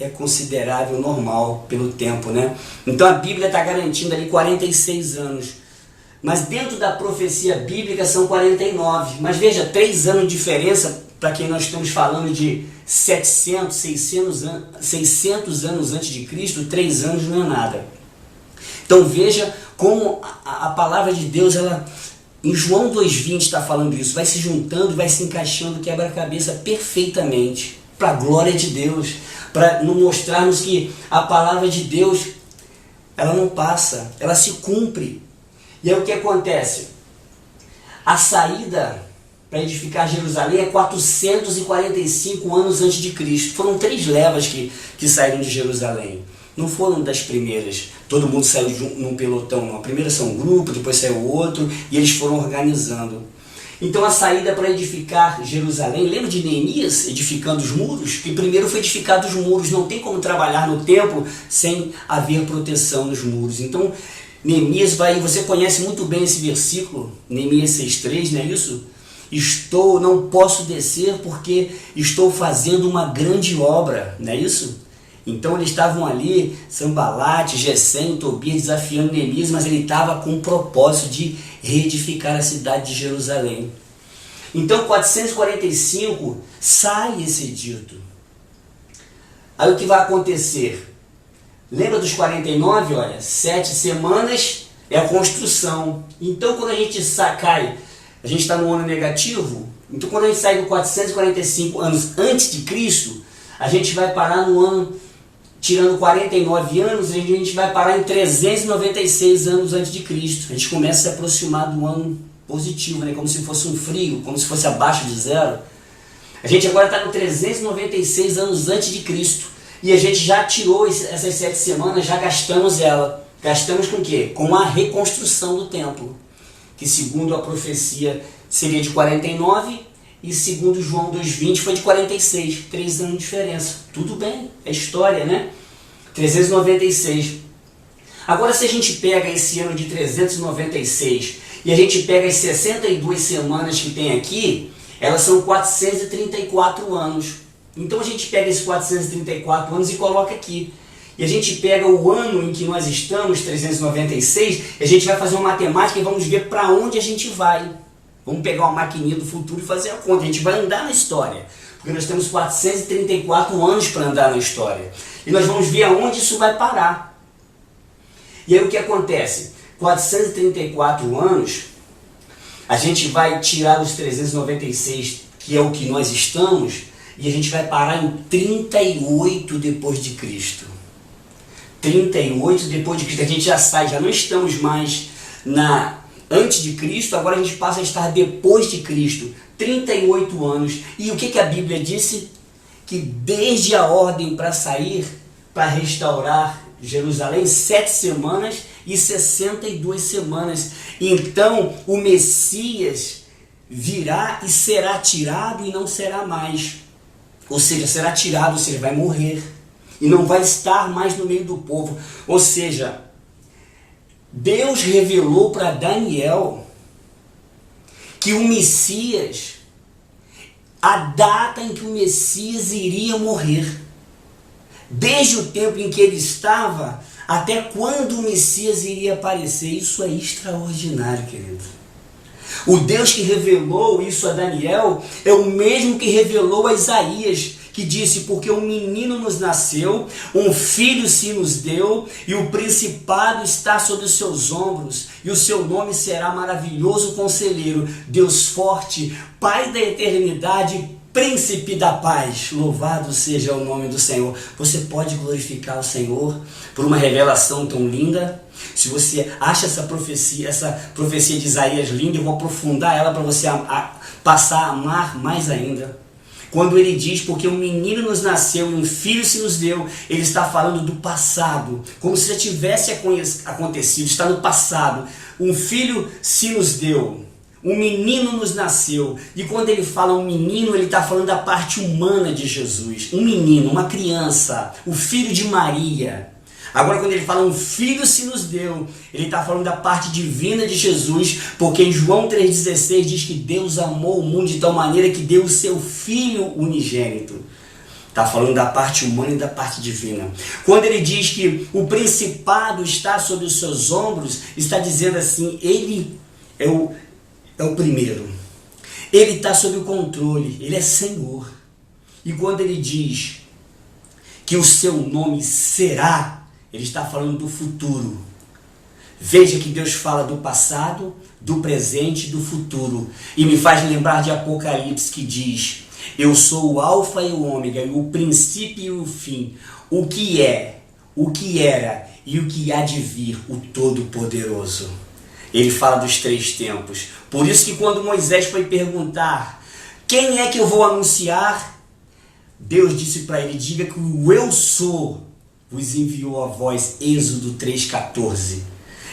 é considerável, normal pelo tempo, né? Então a Bíblia está garantindo ali 46 anos. Mas dentro da profecia bíblica são 49. Mas veja, 3 anos de diferença para quem nós estamos falando de 700, 600 anos antes de Cristo, 3 anos não é nada. Então veja como a palavra de Deus, ela, em João 2,20 está falando isso, vai se juntando, vai se encaixando, quebra-cabeça perfeitamente, para a glória de Deus, para nos mostrarmos que a palavra de Deus, ela não passa, ela se cumpre. E aí o que acontece? A saída para edificar Jerusalém é 445 anos antes de Cristo. Foram 3 levas que saíram de Jerusalém. Não foram das primeiras. Todo mundo saiu num pelotão. A primeira saiu um grupo, depois saiu outro, e eles foram organizando. Então a saída para edificar Jerusalém, lembra de Neemias edificando os muros? Que primeiro foi edificado os muros, não tem como trabalhar no templo sem haver proteção nos muros. Então Neemias vai, você conhece muito bem esse versículo, Neemias 6,3, não é isso? Não posso descer porque estou fazendo uma grande obra, não é isso? Então eles estavam ali, Sanbalate, Gesem, Tobias, desafiando Neemias, mas ele estava com o propósito de reedificar a cidade de Jerusalém. Então 445 sai esse edito. Aí o que vai acontecer? Lembra dos 49? Olha, 7 semanas é a construção. Então quando a gente cai, a gente está no ano negativo, então quando a gente sai do 445 anos antes de Cristo, a gente vai parar no ano, tirando 49 anos, a gente vai parar em 396 anos antes de Cristo. A gente começa a se aproximar do ano positivo, né? Como se fosse um frio, como se fosse abaixo de zero. A gente agora está no 396 anos antes de Cristo. E a gente já tirou essas 7 semanas, já gastamos ela. Gastamos com o quê? Com a reconstrução do templo, que segundo a profecia seria de 49 e segundo João 2,20 foi de 46, 3 anos de diferença. Tudo bem, é história, né? 396. Agora se a gente pega esse ano de 396 e a gente pega as 62 semanas que tem aqui, elas são 434 anos. Então a gente pega esses 434 anos e coloca aqui. E a gente pega o ano em que nós estamos, 396, e a gente vai fazer uma matemática e vamos ver para onde a gente vai. Vamos pegar uma maquininha do futuro e fazer a conta. A gente vai andar na história. Porque nós temos 434 anos para andar na história. E nós vamos ver aonde isso vai parar. E aí o que acontece? 434 anos, a gente vai tirar os 396, que é o que nós estamos, e a gente vai parar em 38 depois de Cristo. 38 depois de Cristo, a gente já sai, já não estamos mais antes de Cristo, agora a gente passa a estar depois de Cristo. 38 anos. E o que a Bíblia disse? Que desde a ordem para sair, para restaurar Jerusalém, 7 semanas e 62 semanas. Então o Messias virá e será tirado e não será mais. Ou seja, será tirado, ou seja, vai morrer. E não vai estar mais no meio do povo. Ou seja, Deus revelou para Daniel que o Messias, a data em que o Messias iria morrer, desde o tempo em que ele estava, até quando o Messias iria aparecer. Isso é extraordinário, querido. O Deus que revelou isso a Daniel é o mesmo que revelou a Isaías, que disse: porque um menino nos nasceu, um filho se nos deu, e o principado está sobre os seus ombros, e o seu nome será Maravilhoso Conselheiro, Deus Forte, Pai da Eternidade, Príncipe da Paz. Louvado seja o nome do Senhor. Você pode glorificar o Senhor por uma revelação tão linda? Se você acha essa profecia de Isaías linda, eu vou aprofundar ela para você passar a amar mais ainda. Quando ele diz: porque um menino nos nasceu e um filho se nos deu, ele está falando do passado, como se já tivesse acontecido, está no passado. Um filho se nos deu, um menino nos nasceu. E quando ele fala um menino, ele está falando da parte humana de Jesus. Um menino, uma criança, o filho de Maria. Agora quando ele fala um filho se nos deu, ele está falando da parte divina de Jesus, porque em João 3,16 diz que Deus amou o mundo de tal maneira que deu o seu Filho unigênito. Está falando da parte humana e da parte divina. Quando ele diz que o principado está sobre os seus ombros, está dizendo assim: ele é o primeiro. Ele está sob o controle, Ele é Senhor. E quando Ele diz que o seu nome será, Ele está falando do futuro. Veja que Deus fala do passado, do presente e do futuro. E me faz lembrar de Apocalipse que diz: eu sou o alfa e o ômega, o princípio e o fim, o que é, o que era e o que há de vir, o Todo-Poderoso. Ele fala dos 3 tempos. Por isso que quando Moisés foi perguntar: quem é que eu vou anunciar? Deus disse para ele: diga que o eu sou vos enviou a vós. Êxodo 3,14.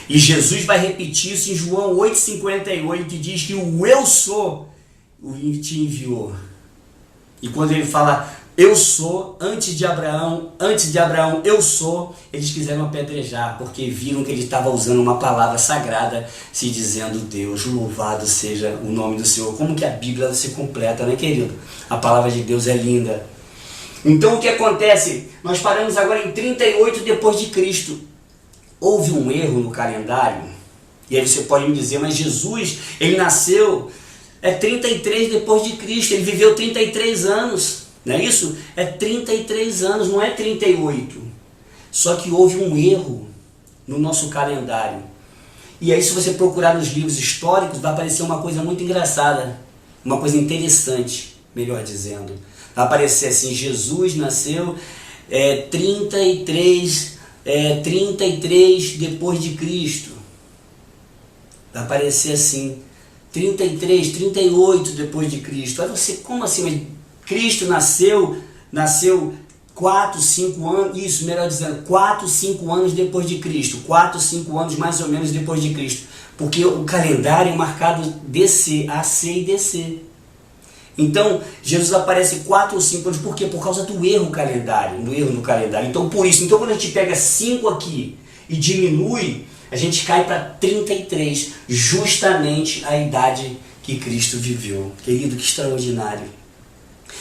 E Jesus vai repetir isso em João 8,58 e diz que o eu sou te enviou. E quando ele fala eu sou, antes de Abraão, eu sou, eles quiseram apedrejar, porque viram que ele estava usando uma palavra sagrada, se dizendo Deus, louvado seja o nome do Senhor. Como que a Bíblia se completa, né, querido? A palavra de Deus é linda. Então o que acontece? Nós paramos agora em 38 depois de Cristo. Houve um erro no calendário, e aí você pode me dizer, mas Jesus, ele nasceu 33 depois de Cristo, ele viveu 33 anos, não é isso? É 33 anos, não é 38. Só que houve um erro no nosso calendário. E aí se você procurar nos livros históricos, vai aparecer uma coisa muito engraçada, uma coisa interessante, melhor dizendo. Vai aparecer assim: Jesus nasceu 33 depois de Cristo. Vai aparecer assim: 33, 38 depois de Cristo. Aí você, como assim? Mas Cristo nasceu 4, 5 anos, isso, melhor dizendo, 4, 5 anos depois de Cristo. 4, 5 anos mais ou menos depois de Cristo. Porque o calendário é marcado DC, AC e DC. Então, Jesus aparece 4 ou 5 anos. Por quê? Por causa do erro calendário, do erro no calendário. Então, por isso, então quando a gente pega 5 aqui e diminui, a gente cai para 33, justamente a idade que Cristo viveu. Querido, que extraordinário.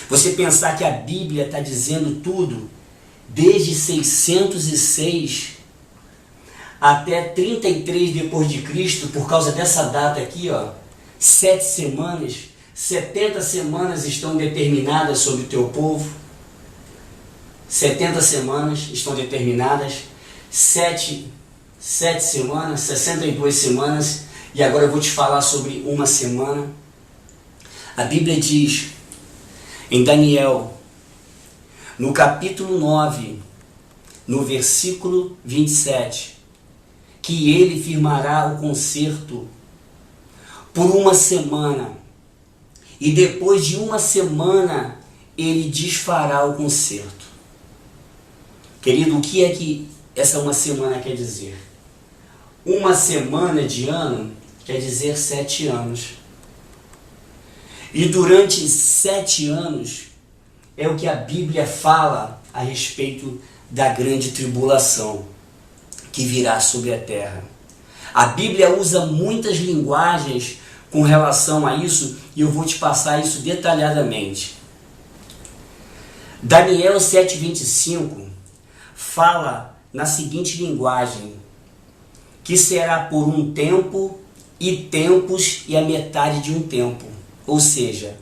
Você pensar que a Bíblia está dizendo tudo, desde 606 até 33 depois de Cristo, por causa dessa data aqui, ó, 7 semanas, 70 semanas estão determinadas sobre o teu povo. 70 semanas estão determinadas, 7 semanas, 62 semanas, e agora eu vou te falar sobre uma semana. A Bíblia diz em Daniel, no capítulo 9, no versículo 27, que ele firmará o concerto por uma semana, e depois de uma semana ele desfará o concerto. Querido, o que é que essa uma semana quer dizer? Uma semana de ano quer dizer 7 anos. E durante 7 anos é o que a Bíblia fala a respeito da grande tribulação que virá sobre a terra. A Bíblia usa muitas linguagens com relação a isso, e eu vou te passar isso detalhadamente. Daniel 7,25 fala na seguinte linguagem: que será por um tempo e tempos e a metade de um tempo. Ou seja,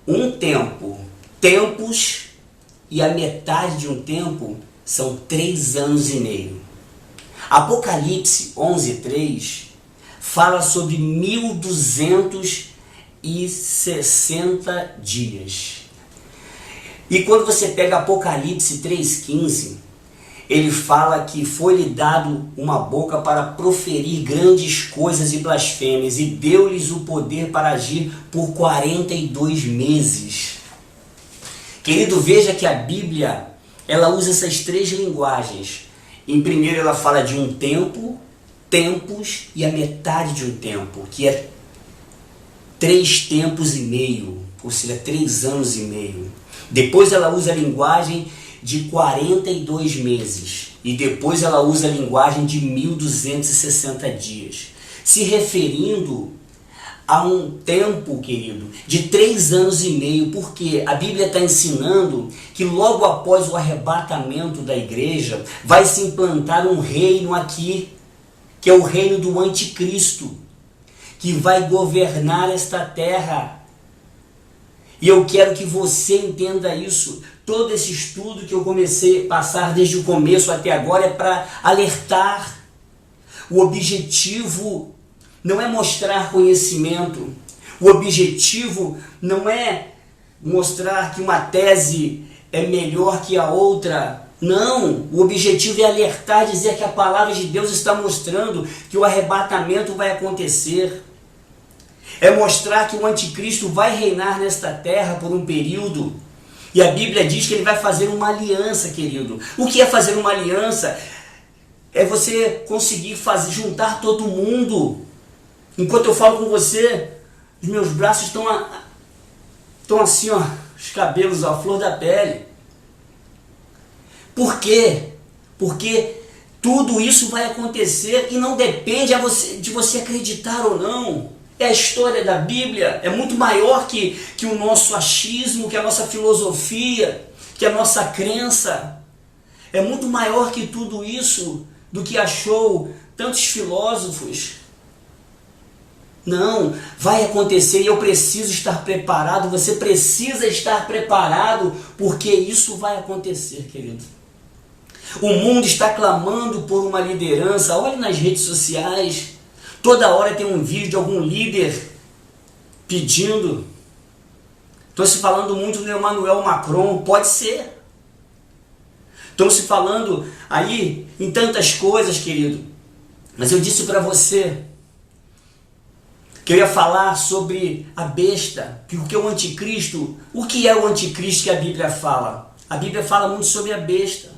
um tempo, tempos e a metade de um tempo são 3 anos e meio. Apocalipse 11:3 fala sobre 1260 dias. E quando você pega Apocalipse 3:15, ele fala que foi-lhe dado uma boca para proferir grandes coisas e blasfêmias, e deu-lhes o poder para agir por 42 meses. Querido, veja que a Bíblia, ela usa essas 3 linguagens. Em primeiro ela fala de um tempo, tempos e a metade de um tempo, que é 3 tempos e meio, ou seja, 3 anos e meio. Depois ela usa a linguagem de 42 meses. E depois ela usa a linguagem de 1260 dias. Se referindo a um tempo, querido, de 3 anos e meio. Porque a Bíblia está ensinando que logo após o arrebatamento da igreja, vai se implantar um reino aqui, que é o reino do anticristo, que vai governar esta terra E eu quero que você entenda isso. Todo esse estudo que eu comecei a passar desde o começo até agora é para alertar. O objetivo não é mostrar conhecimento. O objetivo não é mostrar que uma tese é melhor que a outra. Não, o objetivo é alertar, dizer que a palavra de Deus está mostrando que o arrebatamento vai acontecer. É mostrar que o anticristo vai reinar nesta terra por um período. E a Bíblia diz que ele vai fazer uma aliança, querido. O que é fazer uma aliança? É você conseguir juntar todo mundo. Enquanto eu falo com você, os meus braços estão assim, ó, os cabelos, ó, a flor da pele. Por quê? Porque tudo isso vai acontecer e não depende de você acreditar ou não. É a história da Bíblia, é muito maior que o nosso achismo, que a nossa filosofia, que a nossa crença. É muito maior que tudo isso, do que achou tantos filósofos. Não, vai acontecer e eu preciso estar preparado, você precisa estar preparado, porque isso vai acontecer, querido. O mundo está clamando por uma liderança, olhe nas redes sociais, toda hora tem um vídeo de algum líder pedindo. Estão se falando muito do Emmanuel Macron, pode ser. Estão se falando aí em tantas coisas, querido. Mas eu disse para você que eu ia falar sobre a besta, porque o anticristo, o que é o anticristo que a Bíblia fala? A Bíblia fala muito sobre a besta.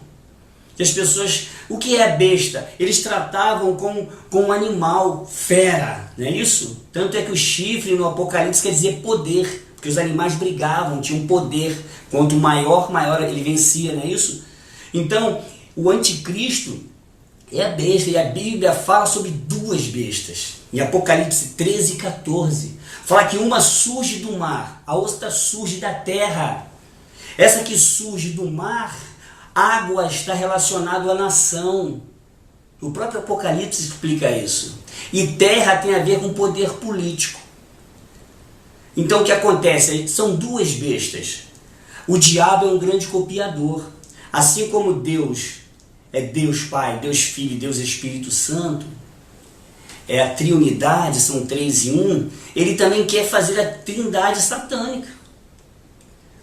Que as pessoas, o que é a besta? Eles tratavam com um animal, fera, não é isso? Tanto é que o chifre no Apocalipse quer dizer poder, porque os animais brigavam, tinham poder. Quanto maior ele vencia, não é isso? Então, o anticristo é a besta, e a Bíblia fala sobre duas bestas. Em Apocalipse 13 e 14, fala que uma surge do mar, a outra surge da terra. Essa que surge do mar, água está relacionada à nação. O próprio Apocalipse explica isso. E terra tem a ver com poder político. Então o que acontece? São duas bestas. O diabo é um grande copiador. Assim como Deus é Deus Pai, Deus Filho e Deus Espírito Santo, é a triunidade, são 3 em 1, ele também quer fazer a trindade satânica.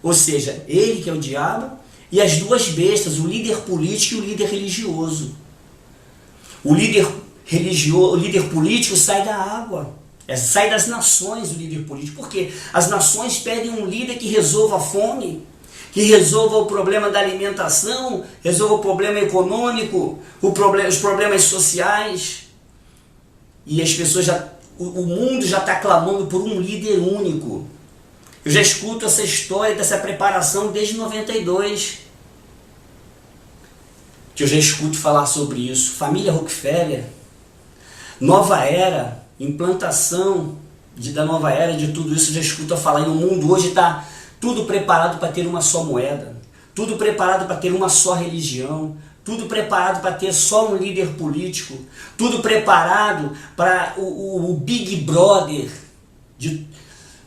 Ou seja, ele que é o diabo e as duas bestas, o líder político e o líder religioso. O líder político sai da água, sai das nações, o líder político. Por quê? As nações pedem um líder que resolva a fome, que resolva o problema da alimentação, resolva o problema econômico, os problemas sociais. E as pessoas o mundo já está clamando por um líder único. Eu já escuto essa história dessa preparação desde 92. Que eu já escuto falar sobre isso. Família Rockefeller, nova era, implantação da nova era, de tudo isso eu já escuto a falar. E o mundo hoje está tudo preparado para ter uma só moeda, tudo preparado para ter uma só religião, tudo preparado para ter só um líder político, tudo preparado para o Big Brother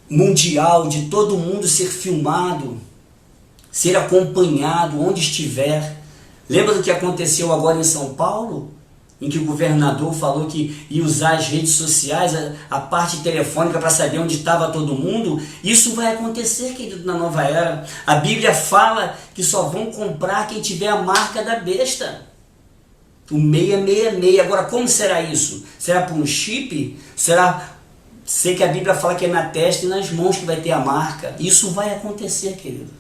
mundial, de todo mundo ser filmado, ser acompanhado onde estiver. Lembra do que aconteceu agora em São Paulo? Em que o governador falou que ia usar as redes sociais, a parte telefônica para saber onde estava todo mundo. Isso vai acontecer, querido, na nova era. A Bíblia fala que só vão comprar quem tiver a marca da besta. O 666. Agora, como será isso? Será por um chip? Será... Sei que a Bíblia fala que é na testa e nas mãos que vai ter a marca. Isso vai acontecer, querido.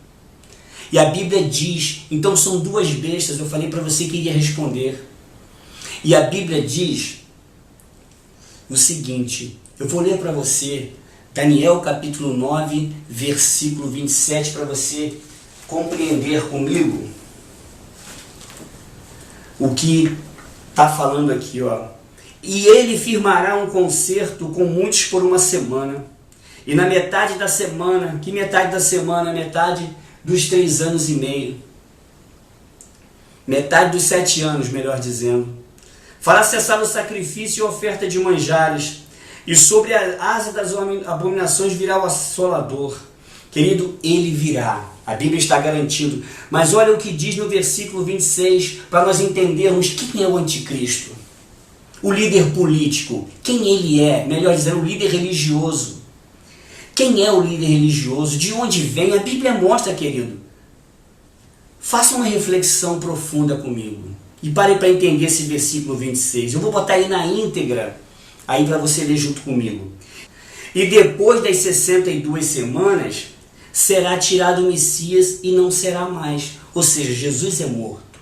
E a Bíblia diz, então são duas bestas, eu falei para você que iria responder. E a Bíblia diz o seguinte, eu vou ler para você, Daniel capítulo 9, versículo 27, para você compreender comigo o que está falando aqui, ó. E ele firmará um concerto com muitos por uma semana, e na metade da semana, que metade da semana? Metade dos 3 anos e meio, metade dos 7 anos, melhor dizendo. Fará cessar o sacrifício e a oferta de manjares, e sobre a asa das abominações virá o assolador, Querido, ele virá. A Bíblia está garantindo. Mas olha o que diz no versículo 26, para nós entendermos quem é o anticristo. O líder político, quem ele é, melhor dizendo, o líder religioso. Quem é o líder religioso? De onde vem? A Bíblia mostra, querido. Faça uma reflexão profunda comigo. E pare para entender esse versículo 26. Eu vou botar aí na íntegra, aí para você ler junto comigo. E depois das 62 semanas, será tirado o Messias e não será mais. Ou seja, Jesus é morto.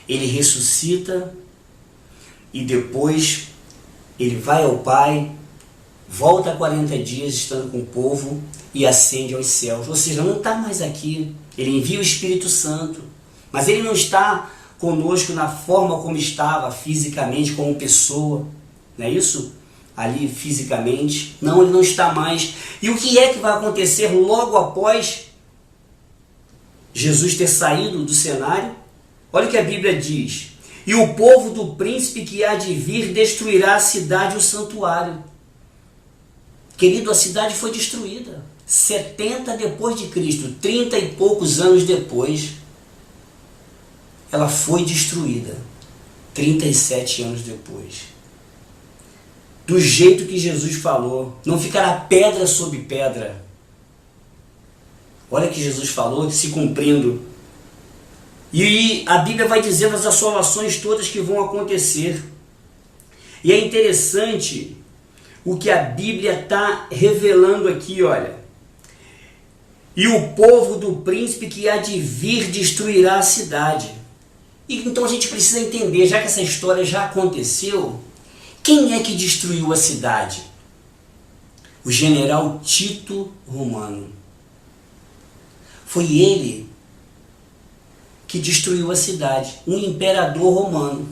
Ele ressuscita e depois ele vai ao Pai, volta 40 dias estando com o povo e ascende aos céus. Ou seja, não está mais aqui. Ele envia o Espírito Santo, mas ele não está conosco na forma como estava fisicamente, como pessoa. Não é isso? Ali fisicamente. Não, ele não está mais. E o que é que vai acontecer logo após Jesus ter saído do cenário? Olha o que a Bíblia diz. E o povo do príncipe que há de vir destruirá a cidade e o santuário. Querido, a cidade foi destruída. 70 depois de Cristo, 30 e poucos anos depois, ela foi destruída. 37 anos depois. Do jeito que Jesus falou, não ficará pedra sobre pedra. Olha que Jesus falou, se cumprindo. E a Bíblia vai dizendo as assolações todas que vão acontecer. E é interessante o que a Bíblia está revelando aqui, olha. E o povo do príncipe que há de vir destruirá a cidade. E então a gente precisa entender, já que essa história já aconteceu, quem é que destruiu a cidade? O general Tito Romano. Foi ele que destruiu a cidade. Um imperador romano.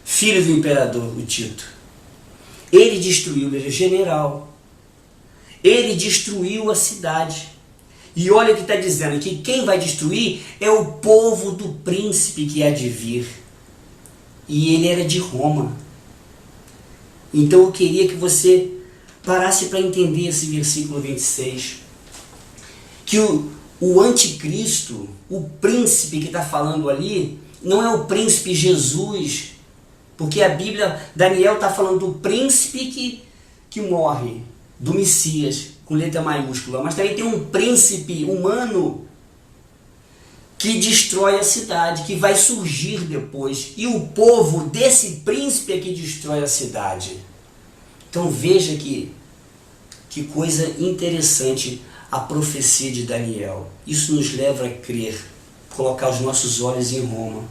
Filho do imperador, o Tito. Ele destruiu, ele é general. Ele destruiu a cidade. E olha o que está dizendo, que quem vai destruir é o povo do príncipe que há de vir. E ele era de Roma. Então eu queria que você parasse para entender esse versículo 26. Que o anticristo, o príncipe que está falando ali, não é o príncipe Jesus. Porque a Bíblia, Daniel está falando do príncipe que morre, do Messias, com letra maiúscula. Mas também tem um príncipe humano que destrói a cidade, que vai surgir depois. E o povo desse príncipe é que destrói a cidade. Então veja que coisa interessante a profecia de Daniel. Isso nos leva a crer, colocar os nossos olhos em Roma,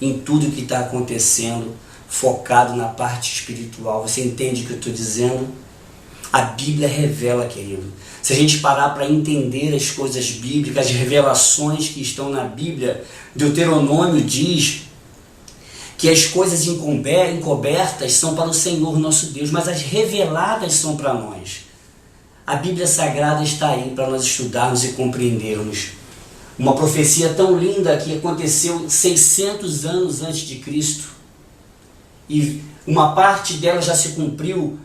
em tudo que está acontecendo, focado na parte espiritual. Você entende o que eu estou dizendo? A Bíblia revela, querido. Se a gente parar para entender as coisas bíblicas, as revelações que estão na Bíblia, Deuteronômio diz que as coisas encobertas são para o Senhor nosso Deus, mas as reveladas são para nós. A Bíblia Sagrada está aí para nós estudarmos e compreendermos. Uma profecia tão linda que aconteceu 600 anos antes de Cristo. E uma parte dela já se cumpriu.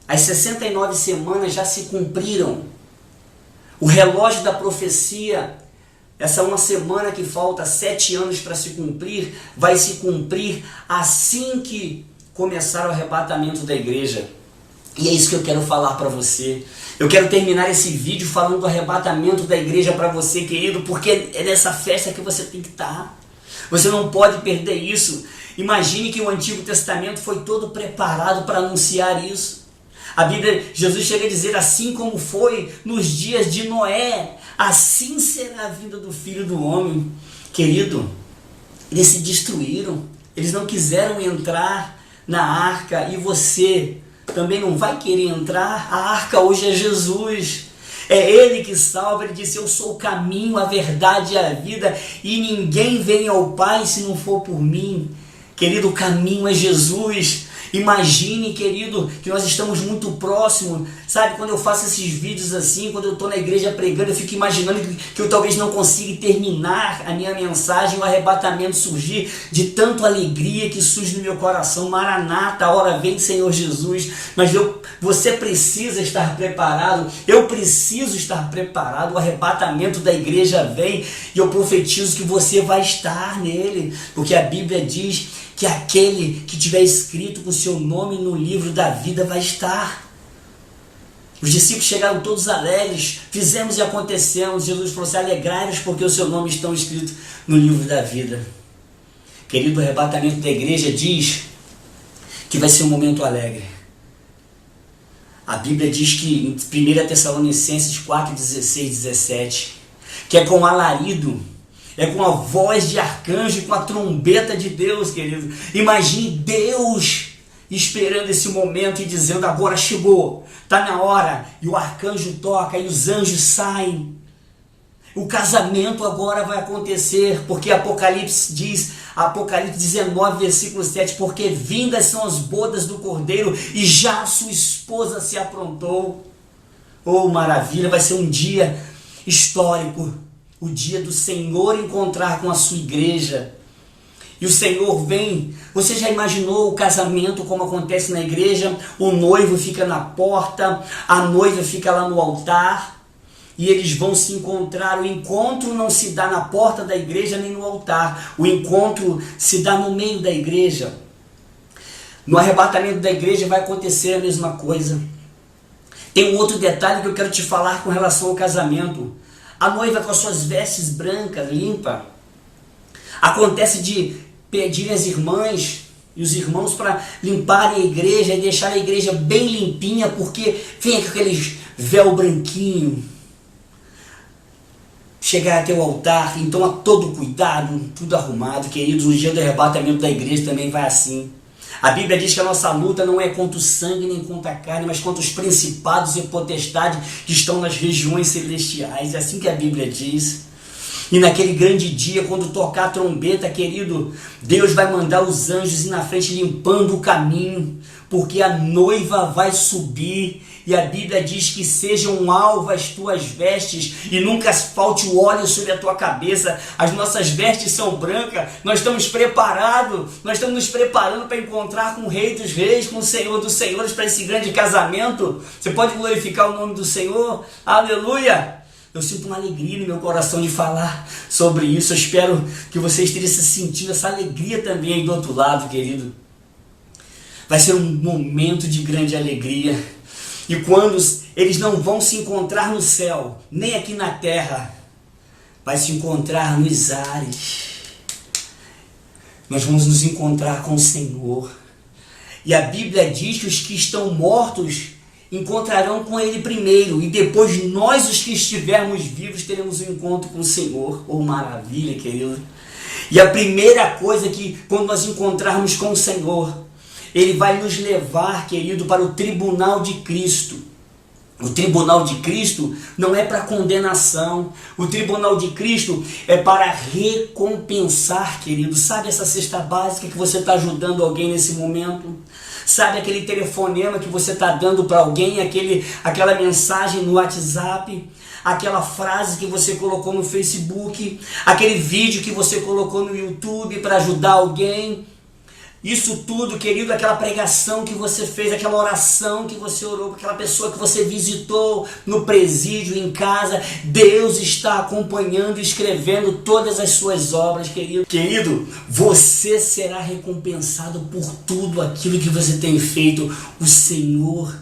As 69 semanas já se cumpriram. O relógio da profecia, essa uma semana que falta 7 anos para se cumprir, vai se cumprir assim que começar o arrebatamento da igreja. E é isso que eu quero falar para você. Eu quero terminar esse vídeo falando do arrebatamento da igreja para você, querido, porque é nessa festa que você tem que estar. Você não pode perder isso. Imagine que o Antigo Testamento foi todo preparado para anunciar isso. A Bíblia, Jesus chega a dizer, assim como foi nos dias de Noé, assim será a vinda do Filho do Homem. Querido, eles se destruíram, eles não quiseram entrar na arca, e você também não vai querer entrar. A arca hoje é Jesus, é Ele que salva. Ele disse, eu sou o caminho, a verdade e a vida, e ninguém vem ao Pai se não for por mim. Querido, o caminho é Jesus. Imagine, querido, que nós estamos muito próximos, sabe? Quando eu faço esses vídeos assim, quando eu estou na igreja pregando, eu fico imaginando que eu talvez não consiga terminar a minha mensagem, o arrebatamento surgir, de tanto alegria que surge no meu coração. Maranata, a hora vem, Senhor Jesus. Mas você precisa estar preparado, eu preciso estar preparado. O arrebatamento da igreja vem e eu profetizo que você vai estar nele, porque a Bíblia diz que aquele que tiver escrito com o seu nome no livro da vida vai estar. Os discípulos chegaram todos alegres, fizemos e acontecemos. Jesus falou assim: alegrai-vos porque o seu nome está escrito no livro da vida. Querido, o arrebatamento da igreja diz que vai ser um momento alegre. A Bíblia diz que em 1 Tessalonicenses 4, 16, 17, que é com alarido, é com a voz de arcanjo e com a trombeta de Deus, querido. Imagine Deus esperando esse momento e dizendo: agora chegou, está na hora. E o arcanjo toca e os anjos saem. O casamento agora vai acontecer, porque Apocalipse diz, Apocalipse 19, versículo 7, porque vindas são as bodas do Cordeiro e já sua esposa se aprontou. Oh, maravilha, vai ser um dia histórico. O dia do Senhor encontrar com a sua igreja. E o Senhor vem. Você já imaginou o casamento como acontece na igreja? O noivo fica na porta, a noiva fica lá no altar, e eles vão se encontrar. O encontro não se dá na porta da igreja nem no altar. O encontro se dá no meio da igreja. No arrebatamento da igreja vai acontecer a mesma coisa. Tem um outro detalhe que eu quero te falar com relação ao casamento. A noiva com as suas vestes brancas, limpa. Acontece de pedir às irmãs e os irmãos para limparem a igreja e deixar a igreja bem limpinha, porque vem com aquele véu branquinho. Chegar até o altar, então a todo cuidado, tudo arrumado, queridos. No dia do arrebatamento da igreja também vai assim. A Bíblia diz que a nossa luta não é contra o sangue nem contra a carne, mas contra os principados e potestades que estão nas regiões celestiais. É assim que a Bíblia diz. E naquele grande dia, quando tocar a trombeta, querido, Deus vai mandar os anjos ir na frente limpando o caminho, porque a noiva vai subir. E a Bíblia diz que sejam alvas as tuas vestes e nunca falte o óleo sobre a tua cabeça. As nossas vestes são brancas, nós estamos preparados, nós estamos nos preparando para encontrar com o Rei dos Reis, com o Senhor dos Senhores, para esse grande casamento. Você pode glorificar o nome do Senhor? Aleluia! Eu sinto uma alegria no meu coração de falar sobre isso. Eu espero que você esteja sentindo essa alegria também aí do outro lado, querido. Vai ser um momento de grande alegria. E quando eles não vão se encontrar no céu, nem aqui na terra, vai se encontrar nos ares. Nós vamos nos encontrar com o Senhor. E a Bíblia diz que os que estão mortos encontrarão com Ele primeiro, e depois nós, os que estivermos vivos, teremos um encontro com o Senhor. Oh, maravilha, querido! E a primeira coisa que, quando nós encontrarmos com o Senhor, Ele vai nos levar, querido, para o tribunal de Cristo. O tribunal de Cristo não é para condenação. O tribunal de Cristo é para recompensar, querido. Sabe essa cesta básica que você está ajudando alguém nesse momento? Sabe aquele telefonema que você está dando para alguém, aquela mensagem no WhatsApp, aquela frase que você colocou no Facebook, aquele vídeo que você colocou no YouTube para ajudar alguém? Isso tudo, querido, aquela pregação que você fez, aquela oração que você orou, aquela pessoa que você visitou no presídio, em casa, Deus está acompanhando e escrevendo todas as suas obras, querido. Querido, você será recompensado por tudo aquilo que você tem feito. O Senhor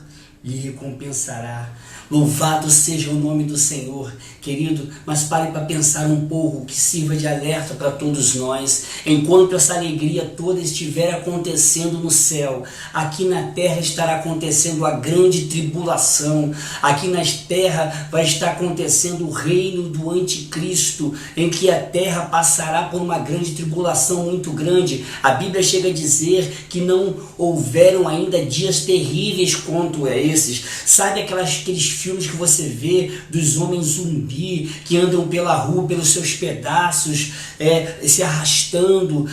lhe recompensará. Louvado seja o nome do Senhor, querido, mas pare para pensar um pouco, que sirva de alerta para todos nós. Enquanto essa alegria toda estiver acontecendo no céu, aqui na terra estará acontecendo a grande tribulação. Aqui na terra vai estar acontecendo o reino do anticristo, em que a terra passará por uma grande tribulação muito grande. A Bíblia chega a dizer que não houveram ainda dias terríveis quanto a esses. Sabe aqueles filmes que você vê dos homens zumbi que andam pela rua pelos seus pedaços, se arrastando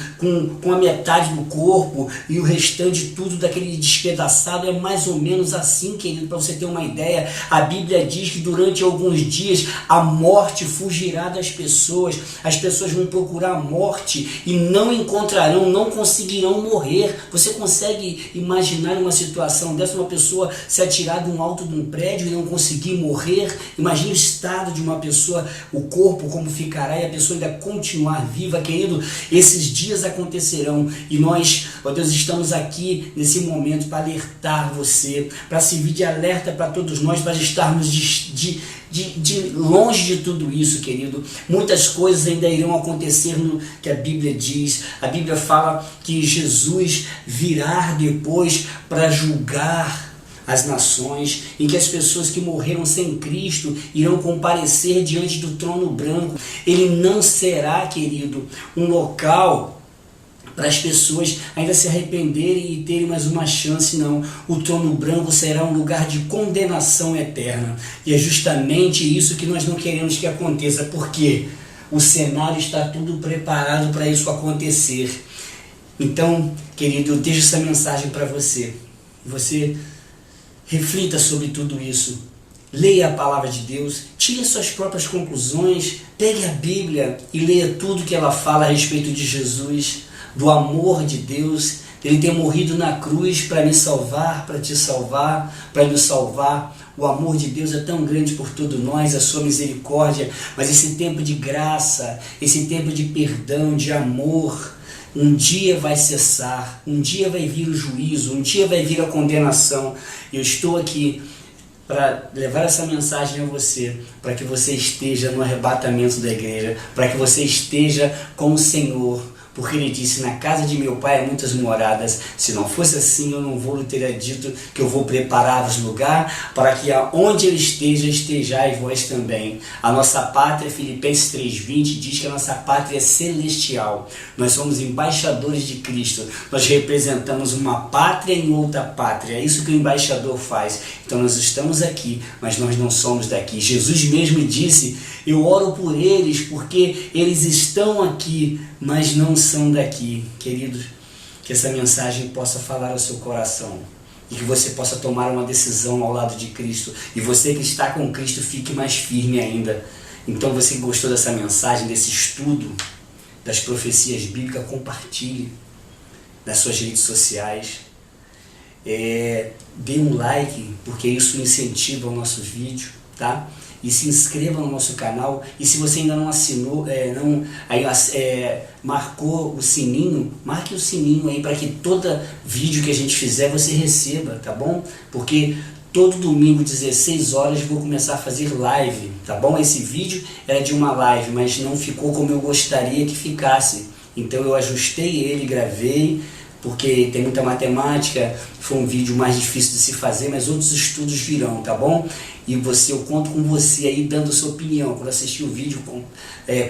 com a metade do corpo e o restante tudo daquele despedaçado. É mais ou menos assim, querido, para você ter uma ideia. A Bíblia diz que durante alguns dias a morte fugirá das pessoas. As pessoas vão procurar a morte e não encontrarão, não conseguirão morrer. Você consegue imaginar uma situação dessa, uma pessoa se atirar de um alto de um prédio e não conseguir morrer? Imagine o estado de uma pessoa, o corpo como ficará e a pessoa ainda continuar viva. Querido, esses dias acontecerão e nós, ó Deus, estamos aqui nesse momento para alertar você, para servir de alerta para todos nós, para estarmos de longe de tudo isso, querido. Muitas coisas ainda irão acontecer no que a Bíblia diz. A Bíblia fala que Jesus virá depois para julgar as nações, em que as pessoas que morreram sem Cristo irão comparecer diante do trono branco. Ele não será, querido, um local para as pessoas ainda se arrependerem e terem mais uma chance, não. O trono branco será um lugar de condenação eterna. E é justamente isso que nós não queremos que aconteça, porque o cenário está tudo preparado para isso acontecer. Então, querido, eu deixo essa mensagem para você. Você reflita sobre tudo isso. Leia a palavra de Deus, tire suas próprias conclusões, pegue a Bíblia e leia tudo que ela fala a respeito de Jesus, do amor de Deus, ele ter morrido na cruz para me salvar, para te salvar, para nos salvar. O amor de Deus é tão grande por todos nós, a sua misericórdia, mas esse tempo de graça, esse tempo de perdão, de amor, um dia vai cessar, um dia vai vir o juízo, um dia vai vir a condenação. Eu estou aqui para levar essa mensagem a você, para que você esteja no arrebatamento da igreja, para que você esteja com o Senhor, porque ele disse: na casa de meu pai há muitas moradas. Se não fosse assim, eu não vou lhe ter dito que eu vou preparar-vos lugar, para que aonde ele esteja, estejais vós também. A nossa pátria, Filipenses 3:20, diz que a nossa pátria é celestial. Nós somos embaixadores de Cristo. Nós representamos uma pátria em outra pátria. É isso que o embaixador faz. Então nós estamos aqui, mas nós não somos daqui. Jesus mesmo disse: eu oro por eles porque eles estão aqui, mas não são daqui. Queridos, que essa mensagem possa falar ao seu coração e que você possa tomar uma decisão ao lado de Cristo. E você que está com Cristo, fique mais firme ainda. Então, você que gostou dessa mensagem, desse estudo das profecias bíblicas, compartilhe nas suas redes sociais. Dê um like, porque isso incentiva o nosso vídeo, tá? E se inscreva no nosso canal. E se você ainda não assinou, marcou o sininho, marque o sininho aí para que todo vídeo que a gente fizer você receba, tá bom? Porque todo domingo, 16 horas, vou começar a fazer live, tá bom? Esse vídeo era de uma live, mas não ficou como eu gostaria que ficasse. Então eu ajustei ele, gravei, porque tem muita matemática, foi um vídeo mais difícil de se fazer, mas outros estudos virão, tá bom? E eu conto com você aí dando sua opinião. Quando assistir o vídeo,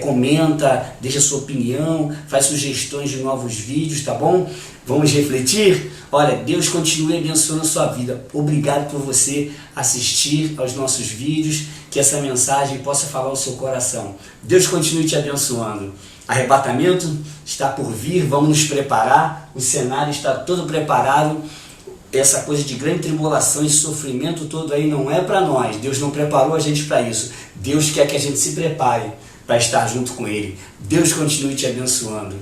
comenta, deixa sua opinião, faz sugestões de novos vídeos, tá bom? Vamos refletir? Olha, Deus continue abençoando a sua vida. Obrigado por você assistir aos nossos vídeos, que essa mensagem possa falar ao seu coração. Deus continue te abençoando. Arrebatamento está por vir, vamos nos preparar, o cenário está todo preparado. Essa coisa de grande tribulação e sofrimento todo aí não é para nós. Deus não preparou a gente para isso. Deus quer que a gente se prepare para estar junto com Ele. Deus continue te abençoando.